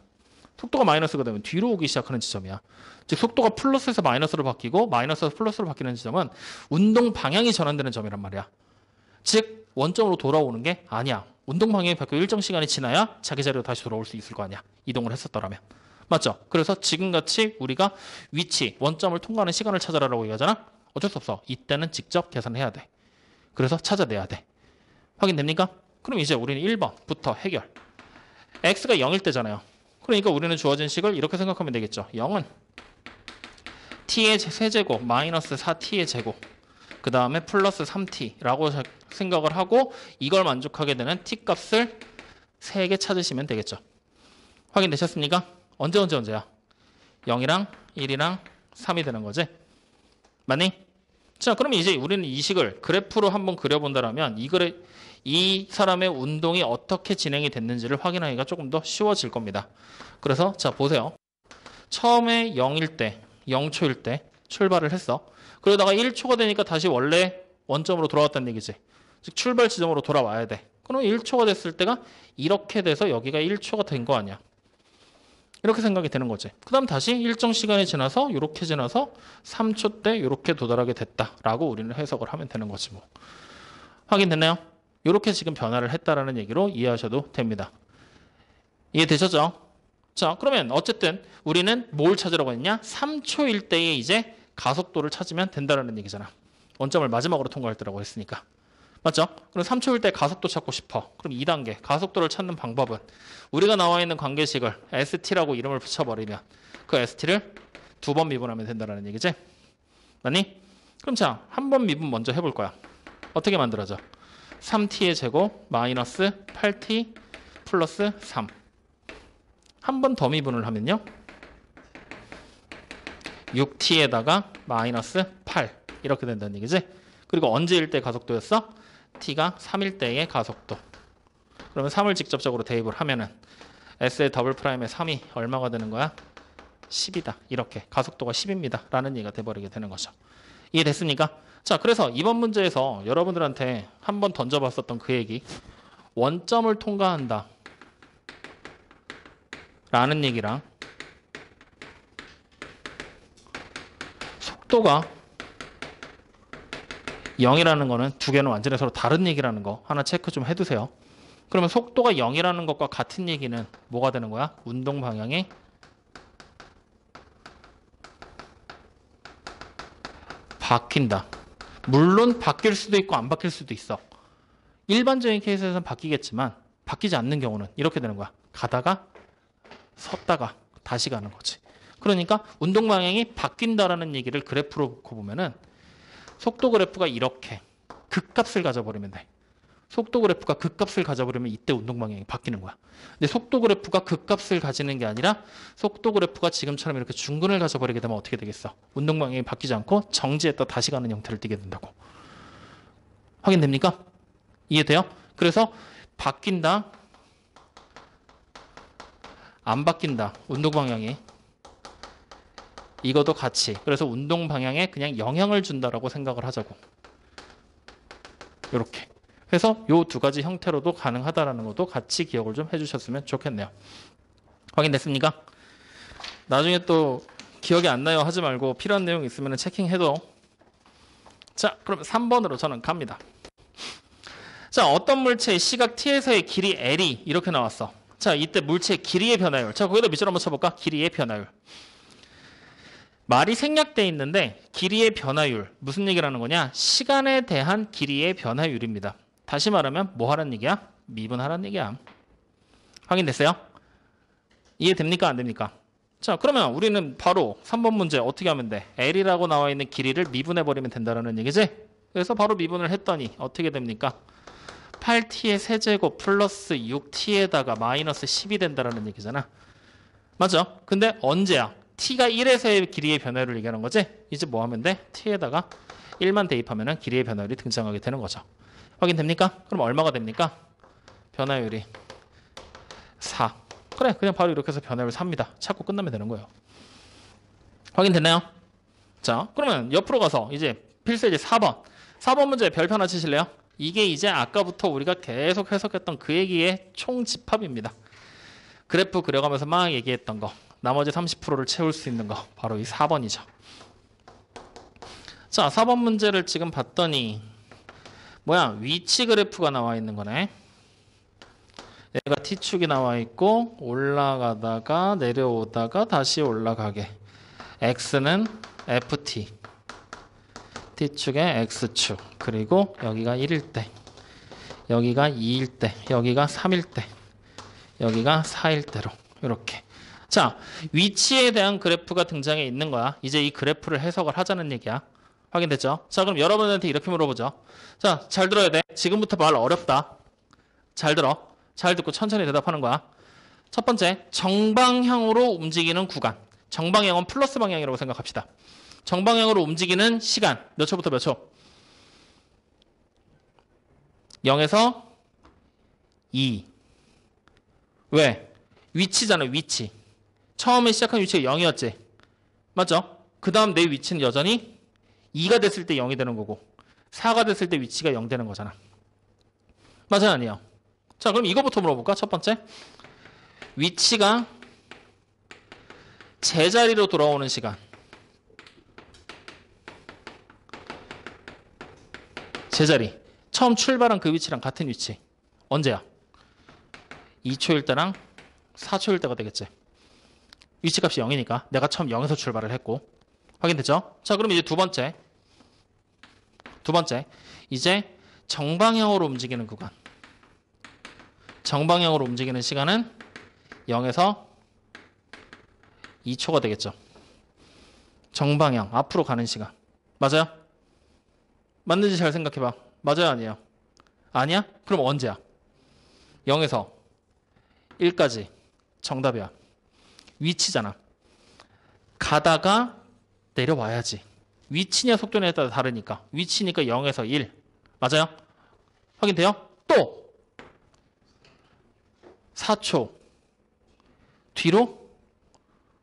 속도가 마이너스가 되면 뒤로 오기 시작하는 지점이야. 즉 속도가 플러스에서 마이너스로 바뀌고 마이너스에서 플러스로 바뀌는 지점은 운동 방향이 전환되는 점이란 말이야. 즉 원점으로 돌아오는 게 아니야. 운동 방향이 바뀌고 일정 시간이 지나야 자기 자리로 다시 돌아올 수 있을 거 아니야. 이동을 했었더라면. 맞죠? 그래서 지금같이 우리가 위치, 원점을 통과하는 시간을 찾아라라고 얘기하잖아. 어쩔 수 없어. 이때는 직접 계산을 해야 돼. 그래서 찾아내야 돼. 확인됩니까? 그럼 이제 우리는 1번부터 해결. x가 0일 때잖아요. 그러니까 우리는 주어진 식을 이렇게 생각하면 되겠죠. 0은 t의 세제곱 마이너스 4t의 제곱 그 다음에 플러스 3t라고 생각을 하고 이걸 만족하게 되는 t 값을 3개 찾으시면 되겠죠. 확인되셨습니까? 언제야? 0이랑 1이랑 3이 되는 거지. 맞니? 자, 그러면 이제 우리는 이 식을 그래프로 한번 그려본다면 이 사람의 운동이 어떻게 진행이 됐는지를 확인하기가 조금 더 쉬워질 겁니다. 그래서 자 보세요. 처음에 0일 때, 0초일 때 출발을 했어. 그러다가 1초가 되니까 다시 원래 원점으로 돌아왔다는 얘기지. 즉 출발 지점으로 돌아와야 돼. 그럼 1초가 됐을 때가 이렇게 돼서 여기가 1초가 된 거 아니야. 이렇게 생각이 되는 거지. 그 다음 다시 일정 시간이 지나서 이렇게 지나서 3초 때 이렇게 도달하게 됐다라고 우리는 해석을 하면 되는 거지 뭐. 확인됐나요? 이렇게 지금 변화를 했다라는 얘기로 이해하셔도 됩니다. 이해되셨죠? 자, 그러면 어쨌든 우리는 뭘 찾으라고 했냐? 3초일 때에 이제 가속도를 찾으면 된다라는 얘기잖아. 원점을 마지막으로 통과할 때라고 했으니까. 맞죠? 그럼 3초일 때 가속도 찾고 싶어. 그럼 2단계 가속도를 찾는 방법은 우리가 나와 있는 관계식을 ST라고 이름을 붙여버리면 그 ST를 2번 미분하면 된다는 얘기지. 맞니? 그럼 자, 한 번 미분 먼저 해볼 거야. 어떻게 만들어져? 3t의 제곱 마이너스 8t 플러스 3. 한 번 더 미분을 하면요. 6t에다가 마이너스 8 이렇게 된다는 얘기지. 그리고 언제일 때 가속도였어? t가 3일 때의 가속도. 그러면 3을 직접적으로 대입을 하면은 s의 더블 프라임의 3이 얼마가 되는 거야? 10이다. 이렇게 가속도가 10입니다. 라는 얘기가 돼버리게 되는 거죠. 이해됐습니까? 자, 그래서 이번 문제에서 여러분들한테 한번 던져봤었던 그 얘기, 원점을 통과한다 라는 얘기랑 속도가 0이라는 거는 두 개는 완전히 서로 다른 얘기라는 거 하나 체크 좀 해두세요. 그러면 속도가 0이라는 것과 같은 얘기는 뭐가 되는 거야? 운동 방향이 바뀐다. 물론 바뀔 수도 있고 안 바뀔 수도 있어. 일반적인 케이스에서는 바뀌겠지만 바뀌지 않는 경우는 이렇게 되는 거야. 가다가 섰다가 다시 가는 거지. 그러니까 운동 방향이 바뀐다라는 얘기를 그래프로 놓고 보면은 속도 그래프가 이렇게 극값을 가져버리면 돼. 속도 그래프가 극값을 가져버리면 이때 운동 방향이 바뀌는 거야. 근데 속도 그래프가 극값을 가지는 게 아니라 속도 그래프가 지금처럼 이렇게 중근을 가져버리게 되면 어떻게 되겠어? 운동 방향이 바뀌지 않고 정지했다 다시 가는 형태를 띠게 된다고. 확인됩니까? 이해돼요? 그래서 바뀐다, 안 바뀐다, 운동 방향이 이것도 같이. 그래서 운동 방향에 그냥 영향을 준다라고 생각을 하자고. 이렇게. 그래서 이 두 가지 형태로도 가능하다라는 것도 같이 기억을 좀 해주셨으면 좋겠네요. 확인됐습니까? 나중에 또 기억이 안 나요 하지 말고 필요한 내용 있으면 체킹해도. 자, 그럼 3번으로 저는 갑니다. 자, 어떤 물체의 시각 t에서의 길이 l이 이렇게 나왔어. 자, 이때 물체의 길이의 변화율. 자, 거기다 밑줄 한번 쳐볼까? 길이의 변화율. 말이 생략되어 있는데 길이의 변화율. 무슨 얘기를 하는 거냐? 시간에 대한 길이의 변화율입니다. 다시 말하면 뭐 하라는 얘기야? 미분하라는 얘기야. 확인됐어요? 이해됩니까? 안 됩니까? 자, 그러면 우리는 바로 3번 문제 어떻게 하면 돼? L이라고 나와 있는 길이를 미분해버리면 된다는 얘기지? 그래서 바로 미분을 했더니 어떻게 됩니까? 8t의 세제곱 플러스 6t에다가 마이너스 10이 된다는 얘기잖아. 맞죠? 근데 언제야? t가 1에서의 길이의 변화율을 얘기하는 거지? 이제 뭐 하면 돼? t에다가 1만 대입하면 길이의 변화율이 등장하게 되는 거죠. 확인됩니까? 그럼 얼마가 됩니까? 변화율이 4. 그래, 그냥 바로 이렇게 해서 변화율 4입니다. 찾고 끝나면 되는 거예요. 확인됐나요? 자, 그러면 옆으로 가서 이제 필수 이제 4번. 4번 문제 별표 하나 치실래요? 이게 이제 아까부터 우리가 계속 해석했던 그 얘기의 총집합입니다. 그래프 그려가면서 막 얘기했던 거. 나머지 30%를 채울 수 있는 거. 바로 이 4번이죠. 자, 4번 문제를 지금 봤더니 뭐야? 위치 그래프가 나와 있는 거네. 얘가 t축이 나와 있고 올라가다가 내려오다가 다시 올라가게. x는 ft. t축의 x축. 그리고 여기가 1일 때. 여기가 2일 때. 여기가 3일 때. 여기가 4일 때로. 이렇게. 자, 위치에 대한 그래프가 등장해 있는 거야. 이제 이 그래프를 해석을 하자는 얘기야. 확인됐죠? 자, 그럼 여러분한테 이렇게 물어보죠. 자, 잘 들어야 돼. 지금부터 말 어렵다. 잘 들어. 잘 듣고 천천히 대답하는 거야. 첫 번째, 정방향으로 움직이는 구간. 정방향은 플러스 방향이라고 생각합시다. 정방향으로 움직이는 시간. 몇 초부터 몇 초? 0에서 2. 왜? 위치잖아, 위치. 처음에 시작한 위치가 0이었지. 맞죠? 그 다음 내 위치는 여전히 2가 됐을 때 0이 되는 거고 4가 됐을 때 위치가 0 되는 거잖아. 맞아요? 아니에요? 자, 그럼 이거부터 물어볼까? 첫 번째. 위치가 제자리로 돌아오는 시간. 제자리. 처음 출발한 그 위치랑 같은 위치. 언제야? 2초일 때랑 4초일 때가 되겠지. 위치값이 0이니까 내가 처음 0에서 출발을 했고. 확인됐죠? 자, 그럼 이제 두 번째. 이제 정방향으로 움직이는 구간. 정방향으로 움직이는 시간은 0에서 2초가 되겠죠. 정방향, 앞으로 가는 시간. 맞아요? 맞는지 잘 생각해봐. 맞아요? 아니에요? 아니야? 그럼 언제야? 0에서 1까지. 정답이야. 위치잖아. 가다가 내려와야지. 위치냐 속도냐에 따라 다르니까. 위치니까 0에서 1. 맞아요? 확인돼요? 또 4초 뒤로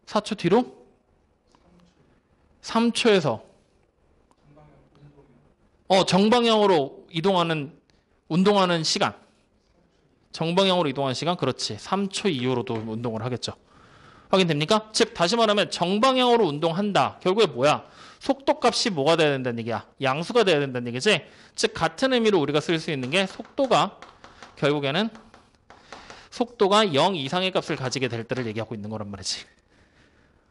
4초 뒤로 3초에서 정방향으로 운동하는 시간. 정방향으로 이동하는 시간. 그렇지. 3초 이후로도 운동을 하겠죠. 확인됩니까? 즉 다시 말하면 정방향으로 운동한다. 결국에 뭐야? 속도값이 뭐가 돼야 된다는 얘기야? 양수가 돼야 된다는 얘기지? 즉 같은 의미로 우리가 쓸 수 있는 게 속도가 결국에는 속도가 0 이상의 값을 가지게 될 때를 얘기하고 있는 거란 말이지.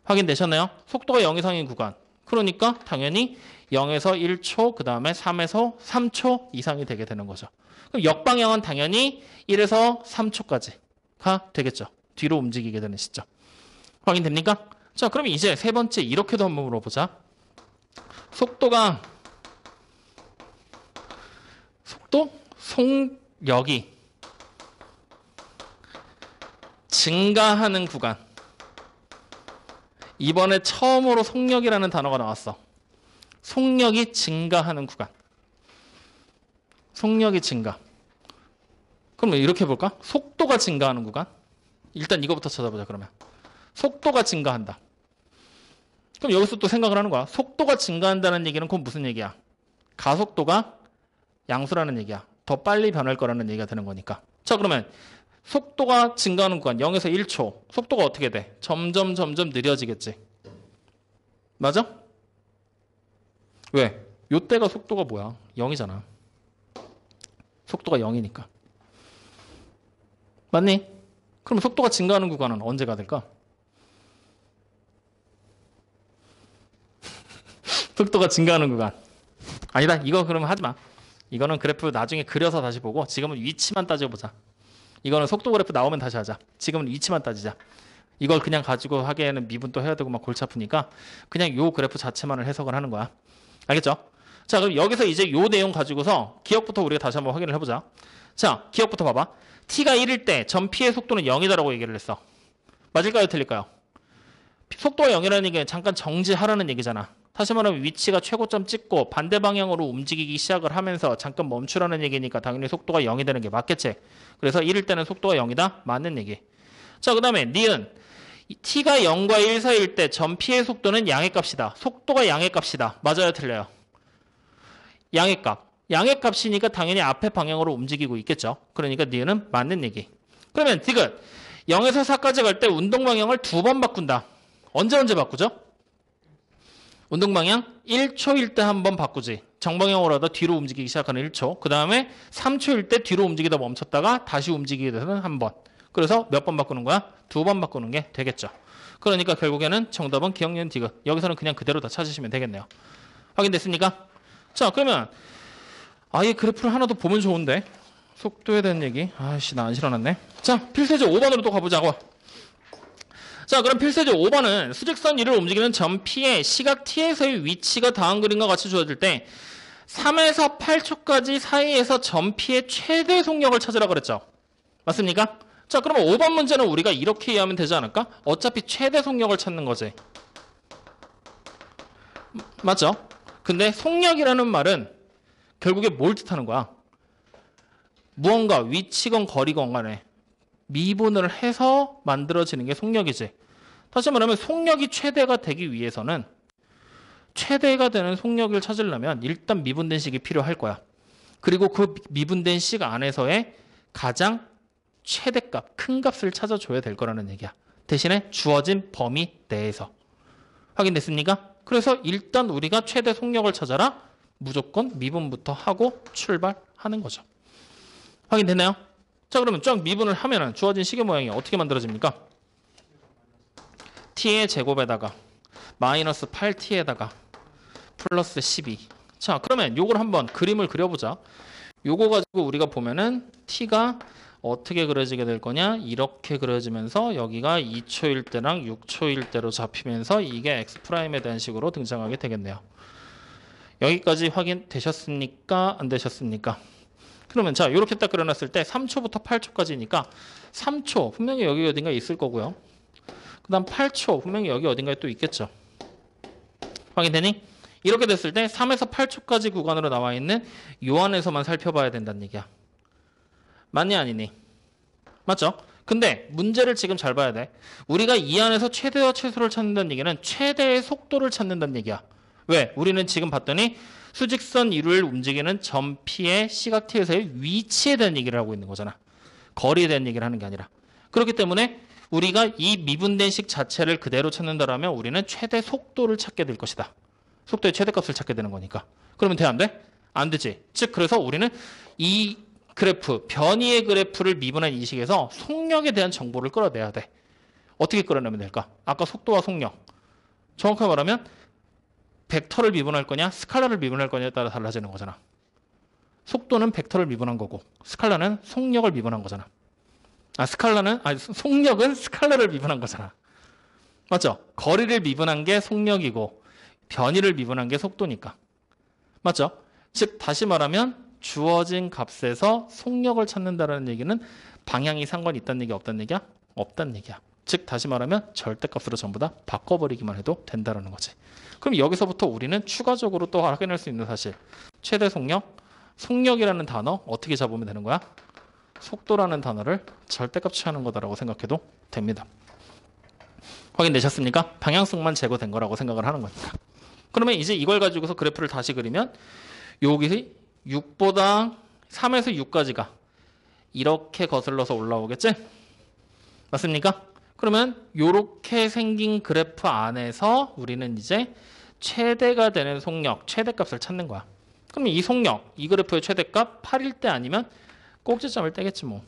확인되셨나요? 속도가 0 이상인 구간. 그러니까 당연히 0에서 1초, 그 다음에 3에서 3초 이상이 되게 되는 거죠. 그럼 역방향은 당연히 1에서 3초까지가 되겠죠. 뒤로 움직이게 되는 시점. 확인됩니까? 자, 그럼 이제 세 번째 이렇게도 한번 물어보자. 속력이 증가하는 구간. 이번에 처음으로 속력이라는 단어가 나왔어. 속력이 증가하는 구간. 속력이 증가. 그럼 이렇게 볼까? 속도가 증가하는 구간. 일단 이거부터 찾아보자 그러면. 속도가 증가한다. 그럼 여기서 또 생각을 하는 거야. 속도가 증가한다는 얘기는 그건 무슨 얘기야? 가속도가 양수라는 얘기야. 더 빨리 변할 거라는 얘기가 되는 거니까. 자, 그러면 속도가 증가하는 구간 0에서 1초. 속도가 어떻게 돼? 점점 느려지겠지. 맞아? 왜? 요때가 속도가 뭐야? 0이잖아. 속도가 0이니까. 맞니? 그럼 속도가 증가하는 구간은 언제가 될까? 속도가 증가하는 구간. 아니다. 이거 그러면 하지 마. 이거는 그래프 나중에 그려서 다시 보고 지금은 위치만 따져보자. 이거는 속도 그래프 나오면 다시 하자. 지금은 위치만 따지자. 이걸 그냥 가지고 하기에는 미분 또 해야 되고 막 골치 아프니까 그냥 요 그래프 자체만을 해석을 하는 거야. 알겠죠? 자, 그럼 여기서 이제 요 내용 가지고서 기억부터 우리가 다시 한번 확인을 해보자. 자, 기억부터 봐봐. t가 1일 때 전 p의 속도는 0이다라고 얘기를 했어. 맞을까요? 틀릴까요? 속도가 0이라는 얘기는 잠깐 정지하라는 얘기잖아. 다시 말하면 위치가 최고점 찍고 반대 방향으로 움직이기 시작을 하면서 잠깐 멈추라는 얘기니까 당연히 속도가 0이 되는 게 맞겠지. 그래서 1일 때는 속도가 0이다. 맞는 얘기. 자, 그 다음에 니은 t가 0과 1 사이일 때 전 p의 속도는 양의 값이다. 속도가 양의 값이다. 맞아요? 틀려요? 양의 값. 양의 값이니까 당연히 앞에 방향으로 움직이고 있겠죠. 그러니까 니은은 맞는 얘기. 그러면 디귿 0에서 4까지 갈 때 운동 방향을 2번 바꾼다. 언제 바꾸죠? 운동 방향 1초일 때 한 번 바꾸지. 정방향으로 하다 뒤로 움직이기 시작하는 1초. 그 다음에 3초일 때 뒤로 움직이다 멈췄다가 다시 움직이게 되는 한 번. 그래서 몇 번 바꾸는 거야? 2번 바꾸는 게 되겠죠. 그러니까 결국에는 정답은 기억니은 디귿. 여기서는 그냥 그대로 다 찾으시면 되겠네요. 확인됐습니까? 자, 그러면 아예 그래프를 하나 더 보면 좋은데. 속도에 대한 얘기. 아이씨, 나 안 실어놨네. 자, 필수제 5번으로 또 가보자고. 자, 그럼 필수제 5번은 수직선 위를 움직이는 점 P의 시각 T에서의 위치가 다음 그림과 같이 주어질 때 3에서 8초까지 사이에서 점 P의 최대 속력을 찾으라고 그랬죠. 맞습니까? 자, 그러면 5번 문제는 우리가 이렇게 이해하면 되지 않을까? 어차피 최대 속력을 찾는 거지. 맞죠? 근데 속력이라는 말은 결국에 뭘 뜻하는 거야? 무언가 위치건 거리건 간에 미분을 해서 만들어지는 게 속력이지. 다시 말하면 속력이 최대가 되기 위해서는 최대가 되는 속력을 찾으려면 일단 미분된 식이 필요할 거야. 그리고 그 미분된 식 안에서의 가장 최대값, 큰 값을 찾아줘야 될 거라는 얘기야. 대신에 주어진 범위 내에서. 확인됐습니까? 그래서 일단 우리가 최대 속력을 찾아라. 무조건 미분부터 하고 출발하는 거죠. 확인됐나요? 자, 그러면 쫙 미분을 하면은 주어진 식의 모양이 어떻게 만들어집니까? t의 제곱에다가 마이너스 8t에다가 플러스 12. 자, 그러면 요걸 한번 그림을 그려보자. 요거 가지고 우리가 보면은 t가 어떻게 그려지게 될 거냐? 이렇게 그려지면서 여기가 2초일 때랑 6초일 때로 잡히면서 이게 x'에 대한 식으로 등장하게 되겠네요. 여기까지 확인되셨습니까? 안 되셨습니까? 그러면 자, 이렇게 딱 그려놨을 때 3초부터 8초까지니까 3초 분명히 여기 어딘가 있을 거고요. 그 다음 8초 분명히 여기 어딘가에 또 있겠죠. 확인되니? 이렇게 됐을 때 3에서 8초까지 구간으로 나와 있는 요 안에서만 살펴봐야 된다는 얘기야. 맞니 아니니? 맞죠? 근데 문제를 지금 잘 봐야 돼. 우리가 이 안에서 최대와 최소를 찾는다는 얘기는 최대의 속도를 찾는다는 얘기야. 왜? 우리는 지금 봤더니 수직선 이루를 움직이는 점 P의 시각 T에서의 위치에 대한 얘기를 하고 있는 거잖아. 거리에 대한 얘기를 하는 게 아니라. 그렇기 때문에 우리가 이 미분된 식 자체를 그대로 찾는다라면 우리는 최대 속도를 찾게 될 것이다. 속도의 최대값을 찾게 되는 거니까. 그러면 돼, 안 돼? 안 되지. 즉 그래서 우리는 이 그래프, 변이의 그래프를 미분한 이 식에서 속력에 대한 정보를 끌어내야 돼. 어떻게 끌어내면 될까? 아까 속도와 속력. 정확하게 말하면 벡터를 미분할 거냐, 스칼라를 미분할 거냐에 따라 달라지는 거잖아. 속도는 벡터를 미분한 거고, 스칼라는 속력을 미분한 거잖아. 속력은 스칼라를 미분한 거잖아. 맞죠? 거리를 미분한 게 속력이고, 변이를 미분한 게 속도니까. 맞죠? 즉, 다시 말하면 주어진 값에서 속력을 찾는다는 얘기는 방향이 상관이 있다는 얘기야, 없다는 얘기야? 없다는 얘기야. 즉, 다시 말하면 절대값으로 전부 다 바꿔버리기만 해도 된다는 거지. 그럼 여기서부터 우리는 추가적으로 또 확인할 수 있는 사실. 최대 속력, 속력이라는 단어 어떻게 잡으면 되는 거야? 속도라는 단어를 절대값 취하는 거다라고 생각해도 됩니다. 확인되셨습니까? 방향성만 제거된 거라고 생각을 하는 거니까. 그러면 이제 이걸 가지고서 그래프를 다시 그리면 여기 6보다 3에서 6까지가 이렇게 거슬러서 올라오겠지? 맞습니까? 그러면 이렇게 생긴 그래프 안에서 우리는 이제 최대가 되는 속력, 최대값을 찾는 거야. 그러면 이 속력, 이 그래프의 최대값 8일 때 아니면 꼭지점을 떼겠지 뭐.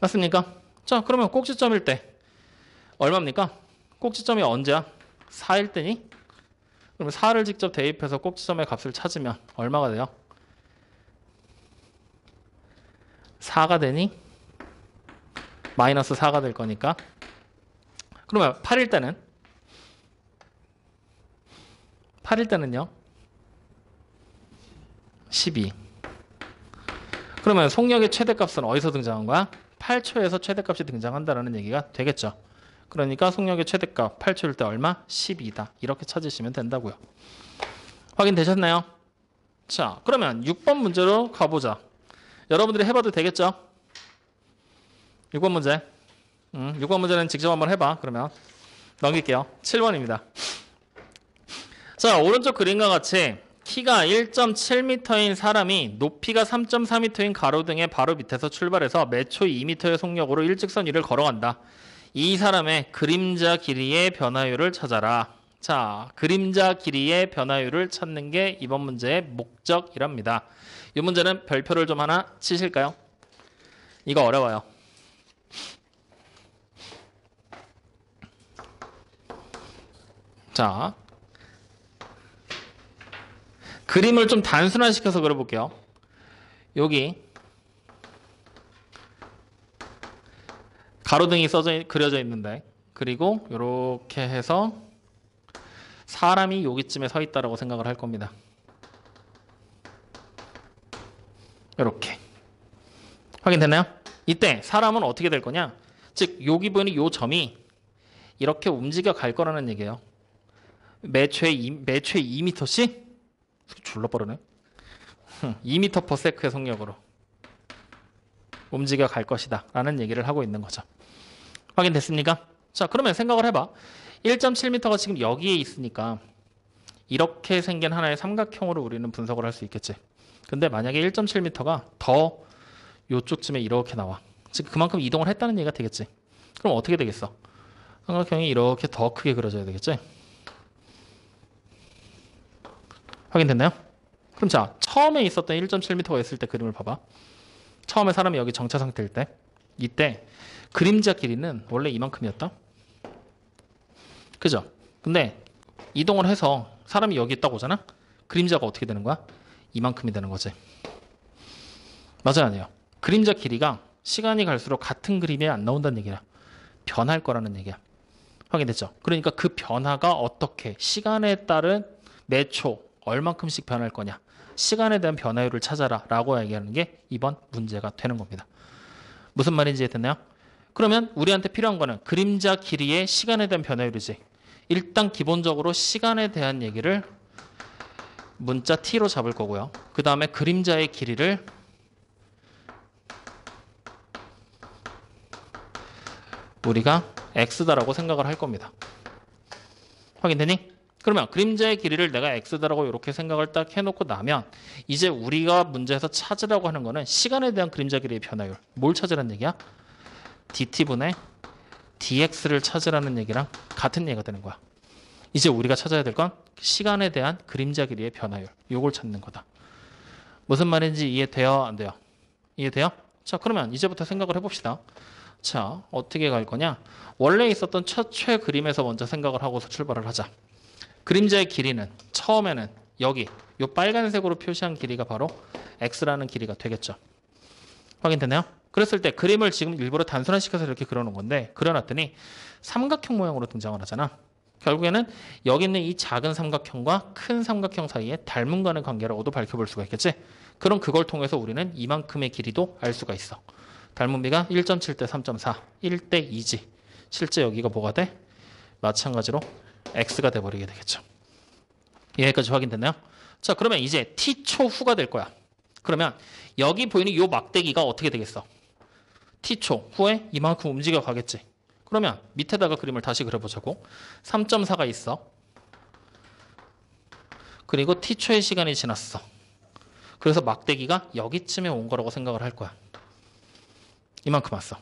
맞습니까? 자, 그러면 꼭지점일 때 얼마입니까? 꼭지점이 언제야? 4일 때니? 그러면 4를 직접 대입해서 꼭지점의 값을 찾으면 얼마가 돼요? 4가 되니? 마이너스 4가 될 거니까. 그러면 8일 때는요? 12. 그러면 속력의 최대값은 어디서 등장한 거야? 8초에서 최대값이 등장한다는 얘기가 되겠죠. 그러니까 속력의 최대값 8초일 때 얼마? 12다. 이렇게 찾으시면 된다고요. 확인되셨나요? 자, 그러면 6번 문제로 가보자. 여러분들이 해봐도 되겠죠? 6번 문제. 6번 문제는 직접 한번 해봐. 그러면 넘길게요. 7번입니다. 자, 오른쪽 그림과 같이 키가 1.7m인 사람이 높이가 3.4m인 가로등의 바로 밑에서 출발해서 매 초 2m의 속력으로 일직선 위를 걸어간다. 이 사람의 그림자 길이의 변화율을 찾아라. 자, 그림자 길이의 변화율을 찾는 게 이번 문제의 목적이랍니다. 이 문제는 별표를 좀 하나 치실까요? 이거 어려워요. 자, 그림을 좀 단순화시켜서 그려볼게요. 여기 가로등이 그려져 있는데, 그리고 이렇게 해서 사람이 여기쯤에 서 있다라고 생각을 할 겁니다. 이렇게 확인됐나요? 이때 사람은 어떻게 될 거냐? 즉 여기 보이는 이 점이 이렇게 움직여 갈 거라는 얘기예요. 매초에 2m씩? 졸라 빠르네. 2m/s의 속력으로 움직여 갈 것이다 라는 얘기를 하고 있는 거죠. 확인됐습니까? 자, 그러면 생각을 해봐. 1.7m가 지금 여기에 있으니까 이렇게 생긴 하나의 삼각형으로 우리는 분석을 할 수 있겠지. 근데 만약에 1.7m가 더 요쪽쯤에 이렇게 나와. 즉 그만큼 이동을 했다는 얘기가 되겠지. 그럼 어떻게 되겠어? 삼각형이 이렇게 더 크게 그려져야 되겠지. 확인됐나요? 그럼 자, 처음에 있었던 1.7m가 있을 때 그림을 봐봐. 처음에 사람이 여기 정차 상태일 때, 이때 그림자 길이는 원래 이만큼이었다. 그죠? 근데 이동을 해서 사람이 여기 있다고 하잖아? 그림자가 어떻게 되는 거야? 이만큼이 되는 거지. 맞아요, 아니에요? 그림자 길이가 시간이 갈수록 같은 그림이 안 나온다는 얘기야. 변할 거라는 얘기야. 확인됐죠? 그러니까 그 변화가 어떻게 시간에 따른 매 초 얼만큼씩 변할 거냐, 시간에 대한 변화율을 찾아라 라고 얘기하는 게 이번 문제가 되는 겁니다. 무슨 말인지 이해됐나요? 그러면 우리한테 필요한 거는 그림자 길이의 시간에 대한 변화율이지. 일단 기본적으로 시간에 대한 얘기를 문자 t로 잡을 거고요. 그 다음에 그림자의 길이를 우리가 x다라고 생각을 할 겁니다. 확인되니? 그러면 그림자의 길이를 내가 x다라고 이렇게 생각을 딱 해놓고 나면 이제 우리가 문제에서 찾으라고 하는 거는 시간에 대한 그림자 길이의 변화율. 뭘 찾으라는 얘기야? dt분의 dx를 찾으라는 얘기랑 같은 얘기가 되는 거야. 이제 우리가 찾아야 될 건 시간에 대한 그림자 길이의 변화율. 요걸 찾는 거다. 무슨 말인지 이해돼요? 안 돼요? 이해돼요? 자, 그러면 이제부터 생각을 해봅시다. 자, 어떻게 갈 거냐? 원래 있었던 첫최 그림에서 먼저 생각을 하고서 출발을 하자. 그림자의 길이는 처음에는 여기 요 빨간색으로 표시한 길이가 바로 x라는 길이가 되겠죠. 확인되나요? 그랬을 때 그림을 지금 일부러 단순화시켜서 이렇게 그려놓은 건데 그려놨더니 삼각형 모양으로 등장을 하잖아. 결국에는 여기 있는 이 작은 삼각형과 큰 삼각형 사이에 닮은 간의 관계라고도 밝혀볼 수가 있겠지. 그럼 그걸 통해서 우리는 이만큼의 길이도 알 수가 있어. 닮은 비가 1.7 대 3.4, 1대 2지. 실제 여기가 뭐가 돼? 마찬가지로 x가 돼버리게 되겠죠. 여기까지 확인됐나요? 자, 그러면 이제 t초 후가 될 거야. 그러면 여기 보이는 이 막대기가 어떻게 되겠어? t초 후에 이만큼 움직여 가겠지. 그러면 밑에다가 그림을 다시 그려보자고. 3.4가 있어. 그리고 t초의 시간이 지났어. 그래서 막대기가 여기쯤에 온 거라고 생각을 할 거야. 이만큼 왔어.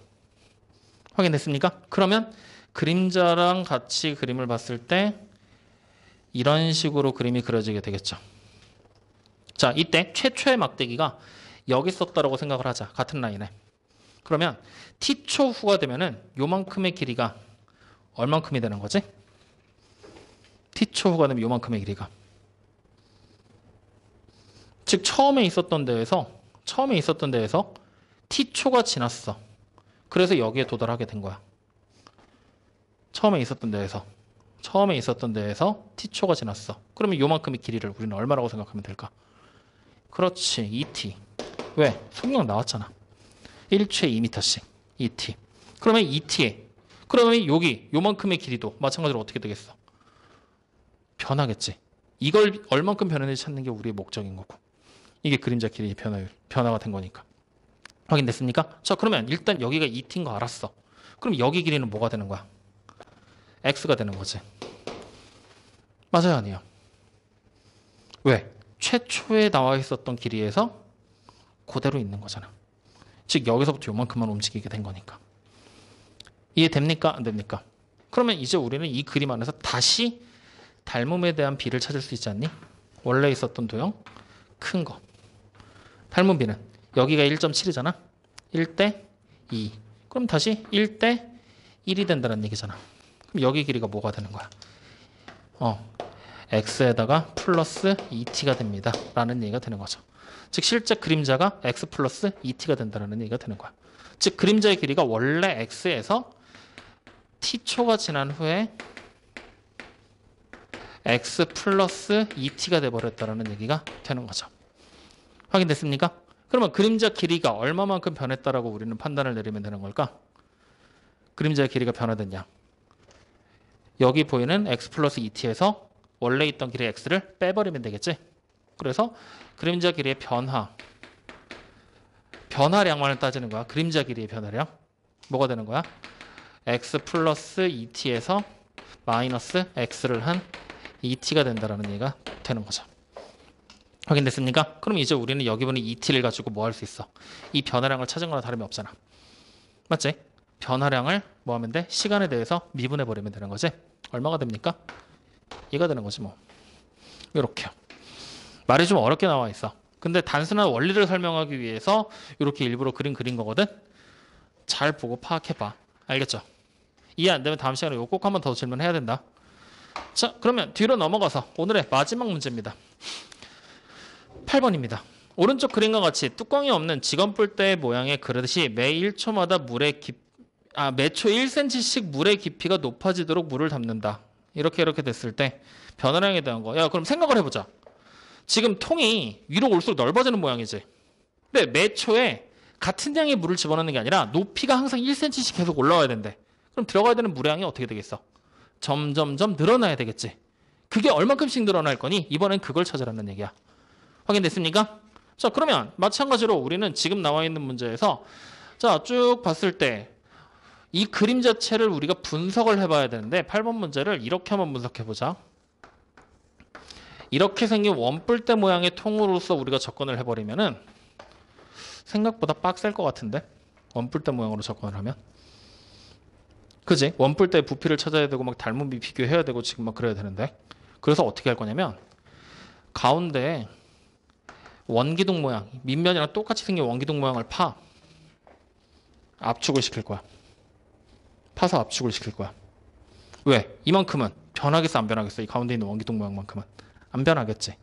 확인됐습니까? 그러면 그림자랑 같이 그림을 봤을 때 이런 식으로 그림이 그려지게 되겠죠. 자, 이때 최초의 막대기가 여기 있었다라고 생각을 하자. 같은 라인에. 그러면 t초 후가 되면은 요만큼의 길이가 얼만큼이 되는 거지? t초 후가 되면 요만큼의 길이가. 즉 처음에 있었던 데에서 t초가 지났어. 그래서 여기에 도달하게 된 거야. 처음에 있었던 데에서 t초가 지났어. 그러면 요만큼의 길이를 우리는 얼마라고 생각하면 될까? 그렇지, 2t. 왜? 속력 나왔잖아. 1초에 2m씩 2t. 그러면 2t에 그러면 여기 요만큼의 길이도 마찬가지로 어떻게 되겠어? 변하겠지. 이걸 얼만큼 변했는지 찾는 게 우리의 목적인 거고. 이게 그림자 길이의 변화가 된 거니까. 확인됐습니까? 자, 그러면 일단 여기가 2t인 거 알았어. 그럼 여기 길이는 뭐가 되는 거야? x가 되는 거지. 맞아요, 아니에요? 왜? 최초에 나와 있었던 길이에서 그대로 있는 거잖아. 즉 여기서부터 요만큼만 움직이게 된 거니까. 이해됩니까? 안 됩니까? 그러면 이제 우리는 이 그림 안에서 다시 닮음에 대한 비를 찾을 수 있지 않니? 원래 있었던 도형 큰 거. 닮은 비는 여기가 1.7이잖아. 1대 2. 그럼 다시 1대 1이 된다는 얘기잖아. 그럼 여기 길이가 뭐가 되는 거야? x에다가 플러스 2t가 됩니다. 라는 얘기가 되는 거죠. 즉 실제 그림자가 x 플러스 2t가 된다는 얘기가 되는 거야. 즉 그림자의 길이가 원래 x에서 t초가 지난 후에 x 플러스 2t가 돼버렸다는 얘기가 되는 거죠. 확인됐습니까? 그러면 그림자 길이가 얼마만큼 변했다라고 우리는 판단을 내리면 되는 걸까? 그림자의 길이가 변화됐냐? 여기 보이는 x 플러스 2t에서 원래 있던 길이 x를 빼버리면 되겠지? 그래서 그림자 길이의 변화량만을 따지는 거야. 그림자 길이의 변화량. 뭐가 되는 거야? x 플러스 2t에서 마이너스 x를 한 2t가 된다는 얘기가 되는 거죠. 확인됐습니까? 그럼 이제 우리는 여기 보는 2t를 가지고 뭐 할 수 있어? 이 변화량을 찾은 거나 다름이 없잖아. 맞지? 변화량을 뭐 하면 돼? 시간에 대해서 미분해 버리면 되는 거지. 얼마가 됩니까? 이가 되는 거지 뭐. 이렇게요. 말이 좀 어렵게 나와 있어. 근데 단순한 원리를 설명하기 위해서 이렇게 일부러 그린 거거든. 잘 보고 파악해봐. 알겠죠? 이해 안 되면 다음 시간에 이거 꼭 한 번 더 질문해야 된다. 자, 그러면 뒤로 넘어가서 오늘의 마지막 문제입니다. 8번입니다. 오른쪽 그림과 같이 뚜껑이 없는 직원뿔대 모양의 그릇이 매 1초마다 매초 1cm씩 물의 깊이가 높아지도록 물을 담는다. 이렇게 됐을 때 변화량에 대한 거. 야, 그럼 생각을 해보자. 지금 통이 위로 올수록 넓어지는 모양이지. 근데 매 초에 같은 양의 물을 집어넣는 게 아니라 높이가 항상 1cm씩 계속 올라와야 된대. 그럼 들어가야 되는 물의 양이 어떻게 되겠어? 점점점 늘어나야 되겠지. 그게 얼마큼씩 늘어날 거니? 이번엔 그걸 찾으라는 얘기야. 확인됐습니까? 자, 그러면 마찬가지로 우리는 지금 나와 있는 문제에서 자, 쭉 봤을 때 이 그림 자체를 우리가 분석을 해봐야 되는데 8번 문제를 이렇게 한번 분석해보자. 이렇게 생긴 원뿔대 모양의 통으로서 우리가 접근을 해버리면은 생각보다 빡셀 것 같은데? 원뿔대 모양으로 접근을 하면. 그지? 원뿔대 부피를 찾아야 되고 막 닮은비 비교해야 되고 지금 막 그래야 되는데. 그래서 어떻게 할 거냐면 가운데 원기둥 모양, 밑면이랑 똑같이 생긴 원기둥 모양을 압축을 시킬 거야. 파서 압축을 시킬 거야. 왜? 이만큼은 변하겠어 안 변하겠어? 이 가운데 있는 원기둥 모양만큼은 안 변하겠지.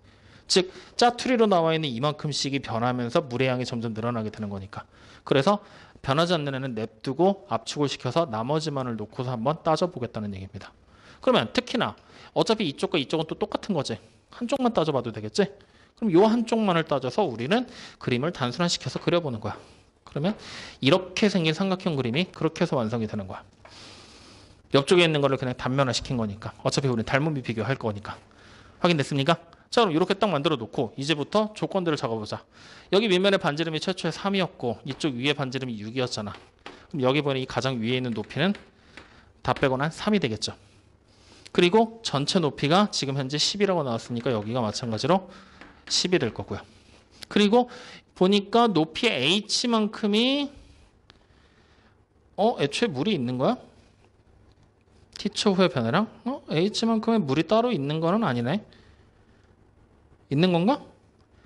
즉 짜투리로 나와 있는 이만큼씩이 변하면서 물의 양이 점점 늘어나게 되는 거니까. 그래서 변하지 않는 애는 냅두고 압축을 시켜서 나머지만을 놓고서 한번 따져보겠다는 얘기입니다. 그러면 특히나 어차피 이쪽과 이쪽은 또 똑같은 거지. 한쪽만 따져봐도 되겠지? 그럼 요 한쪽만을 따져서 우리는 그림을 단순화시켜서 그려보는 거야. 그러면 이렇게 생긴 삼각형 그림이 그렇게 해서 완성이 되는 거야. 옆쪽에 있는 거를 그냥 단면화시킨 거니까. 어차피 우리는 닮은비 비교할 거니까. 확인됐습니까? 자, 그럼 이렇게 딱 만들어 놓고 이제부터 조건들을 적어보자. 여기 밑면의 반지름이 최초에 3이었고 이쪽 위에 반지름이 6이었잖아. 그럼 여기 보니 이 가장 위에 있는 높이는 다 빼고 난 3이 되겠죠. 그리고 전체 높이가 지금 현재 10이라고 나왔으니까 여기가 마찬가지로 10이 될 거고요. 그리고 보니까 높이 h만큼이 애초에 물이 있는 거야? t초 후의 변화량? h만큼의 물이 따로 있는 거는 아니네. 있는 건가?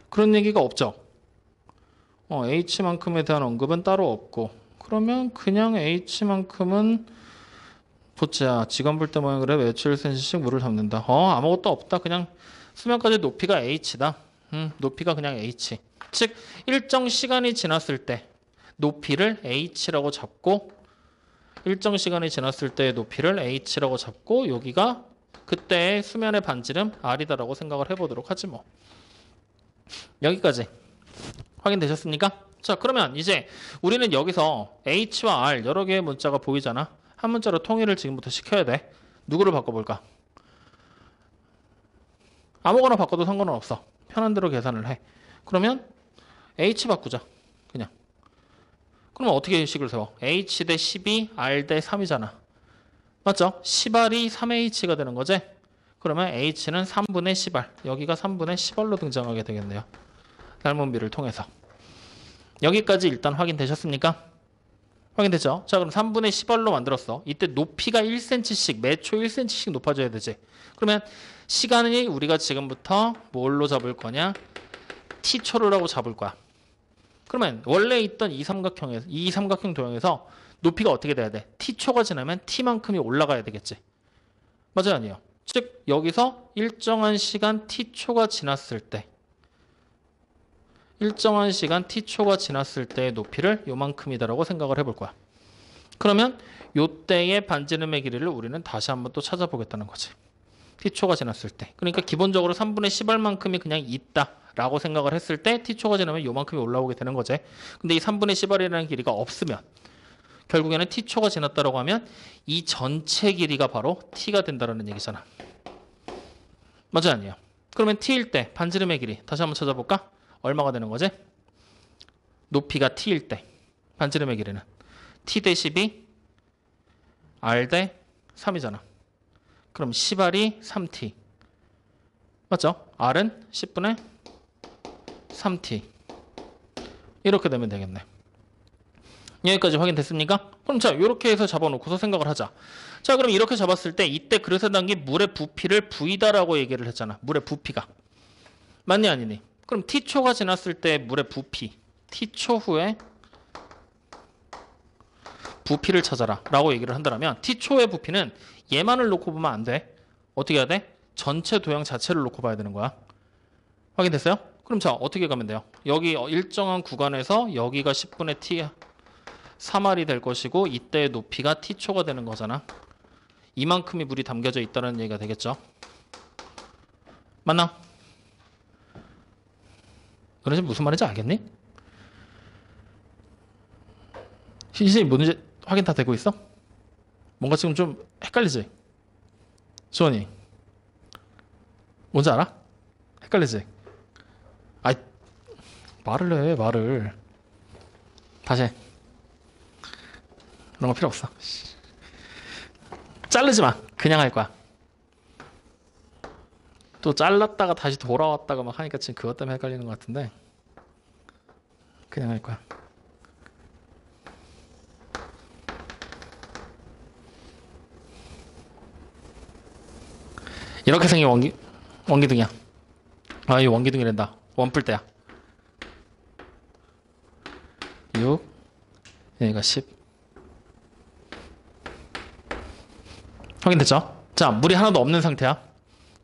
그런 얘기가 없죠. h만큼에 대한 언급은 따로 없고 그러면 그냥 h만큼은 보자. 지관불대 모양으로 매초 1cm씩 물을 담는다. 아무것도 없다. 그냥 수면까지 높이가 h다. 높이가 그냥 h. 즉 일정 시간이 지났을 때 높이를 h라고 잡고 일정 시간이 지났을 때의 높이를 h라고 잡고 여기가 그때의 수면의 반지름 r이다라고 생각을 해보도록 하지 뭐. 여기까지 확인되셨습니까? 자, 그러면 이제 우리는 여기서 h와 r 여러 개의 문자가 보이잖아. 한 문자로 통일을 지금부터 시켜야 돼. 누구를 바꿔볼까? 아무거나 바꿔도 상관은 없어. 편한 대로 계산을 해. 그러면 h 바꾸자. 그냥. 그러면 어떻게 식을 세워? h 대 12, r 대 3이잖아. 맞죠? 10r이 3h가 되는 거지? 그러면 h는 3분의 10r. 여기가 3분의 10r로 등장하게 되겠네요. 닮은비를 통해서. 여기까지 일단 확인되셨습니까? 확인됐죠? 자, 그럼 3분의 10r로 만들었어. 이때 높이가 1cm씩, 매초 1cm씩 높아져야 되지. 그러면 시간이 우리가 지금부터 뭘로 잡을 거냐? t초로라고 잡을 거야. 그러면 원래 있던 이 삼각형 도형에서 높이가 어떻게 돼야 돼? t초가 지나면 t만큼이 올라가야 되겠지. 맞아요, 아니에요? 즉 여기서 일정한 시간 t초가 지났을 때 일정한 시간 t초가 지났을 때의 높이를 요만큼이다라고 생각을 해볼 거야. 그러면 요때의 반지름의 길이를 우리는 다시 한번 또 찾아보겠다는 거지. t초가 지났을 때. 그러니까 기본적으로 3분의 10r만큼이 그냥 있다라고 생각을 했을 때 t초가 지나면 요만큼이 올라오게 되는 거지. 근데 이 3분의 10r이라는 길이가 없으면 결국에는 t초가 지났다라고 하면 이 전체 길이가 바로 t가 된다는 얘기잖아. 맞아요, 아니에요? 그러면 t일 때 반지름의 길이 다시 한번 찾아볼까? 얼마가 되는 거지? 높이가 t일 때 반지름의 길이는 t 대 12 r 대 3이잖아. 그럼 10r이 3t. 맞죠? r은 10분의 3t. 이렇게 되면 되겠네. 여기까지 확인됐습니까? 그럼 자, 이렇게 해서 잡아놓고서 생각을 하자. 자, 그럼 이렇게 잡았을 때 이때 그릇에 담긴 물의 부피를 V다라고 얘기를 했잖아. 물의 부피가. 맞니 아니니? 그럼 t초가 지났을 때 물의 부피, t초 후에 부피를 찾아라 라고 얘기를 한다면 t초의 부피는 얘만을 놓고 보면 안 돼. 어떻게 해야 돼? 전체 도형 자체를 놓고 봐야 되는 거야. 확인됐어요? 그럼 자, 어떻게 가면 돼요? 여기 일정한 구간에서 여기가 10분의 t 3r이 될 것이고 이때의 높이가 t초가 되는 거잖아. 이만큼이 물이 담겨져 있다는 얘기가 되겠죠. 맞나? 너네 지금 무슨 말인지 알겠니? 이제 문제 확인 다 되고 있어? 뭔가 지금 좀 헷갈리지? 수원이 뭔지 알아? 헷갈리지? 아이 말을 해 말을 다시 해. 그런 거 필요 없어. 자르지 마. 그냥 할 거야. 또 잘랐다가 다시 돌아왔다가 막 하니까 지금 그것 때문에 헷갈리는 것 같은데 그냥 할 거야. 이렇게 생긴 원기둥이야. 아, 이 원기둥이란다. 원뿔대야. 6, 여기가 10. 확인됐죠? 자, 물이 하나도 없는 상태야.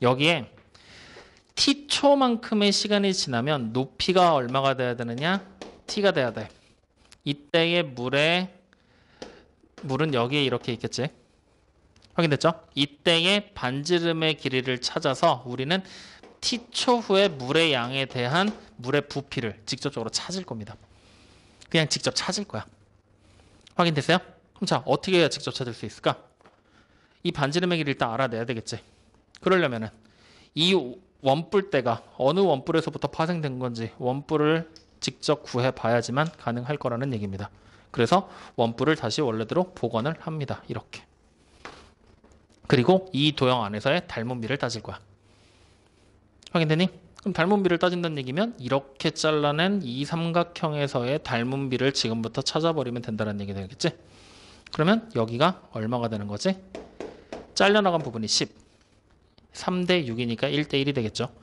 여기에 t초만큼의 시간이 지나면 높이가 얼마가 돼야 되느냐? t가 돼야 돼. 이때의 물은 여기에 이렇게 있겠지. 확인됐죠? 이때의 반지름의 길이를 찾아서 우리는 t초 후에 물의 양에 대한 물의 부피를 직접적으로 찾을 겁니다. 그냥 직접 찾을 거야. 확인됐어요? 그럼 자, 어떻게 해야 직접 찾을 수 있을까? 이 반지름의 길이를 일단 알아내야 되겠지. 그러려면은 이 원뿔대가 어느 원뿔에서부터 파생된 건지 원뿔을 직접 구해 봐야지만 가능할 거라는 얘기입니다. 그래서 원뿔을 다시 원래대로 복원을 합니다. 이렇게. 그리고 이 도형 안에서의 닮은비를 따질 거야. 확인되니? 그럼 닮은비를 따진다는 얘기면 이렇게 잘라낸 이 삼각형에서의 닮은비를 지금부터 찾아버리면 된다는 얘기 되겠지? 그러면 여기가 얼마가 되는 거지? 잘려나간 부분이 10. 3대 6이니까 1대 1이 되겠죠.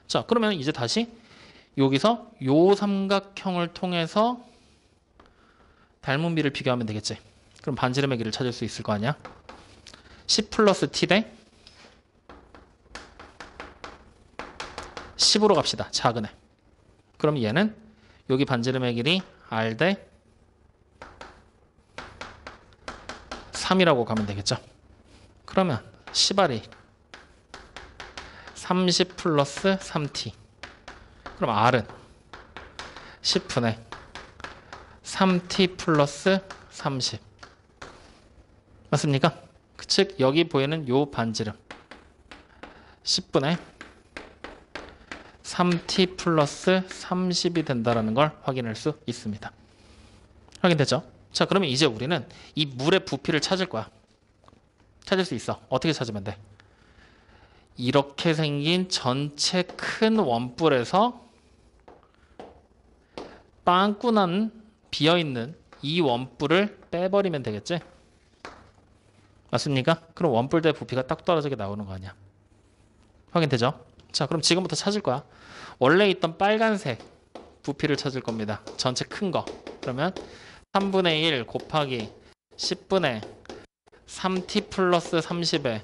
자, 그러면 이제 다시 여기서 요 삼각형을 통해서 닮은비를 비교하면 되겠지. 그럼 반지름의 길이를 찾을 수 있을 거 아니야? 10 플러스 t 대 10으로 갑시다. 작은 애. 그럼 얘는 여기 반지름의 길이 r 대 3이라고 가면 되겠죠. 그러면 10r이 30 플러스 3t. 그럼 r은 10분의 3t 플러스 30. 맞습니까? 즉 여기 보이는 요 반지름 10분의 3t 플러스 30이 된다는 걸 확인할 수 있습니다. 확인됐죠? 자, 그러면 이제 우리는 이 물의 부피를 찾을 거야. 찾을 수 있어. 어떻게 찾으면 돼? 이렇게 생긴 전체 큰 원뿔에서 빵꾸난 비어있는 이 원뿔을 빼버리면 되겠지? 맞습니까? 그럼 원뿔 대 부피가 딱 떨어지게 나오는 거 아니야. 확인되죠? 자, 그럼 지금부터 찾을 거야. 원래 있던 빨간색 부피를 찾을 겁니다. 전체 큰 거. 그러면 3분의 1 곱하기 10분의 3t 플러스 30에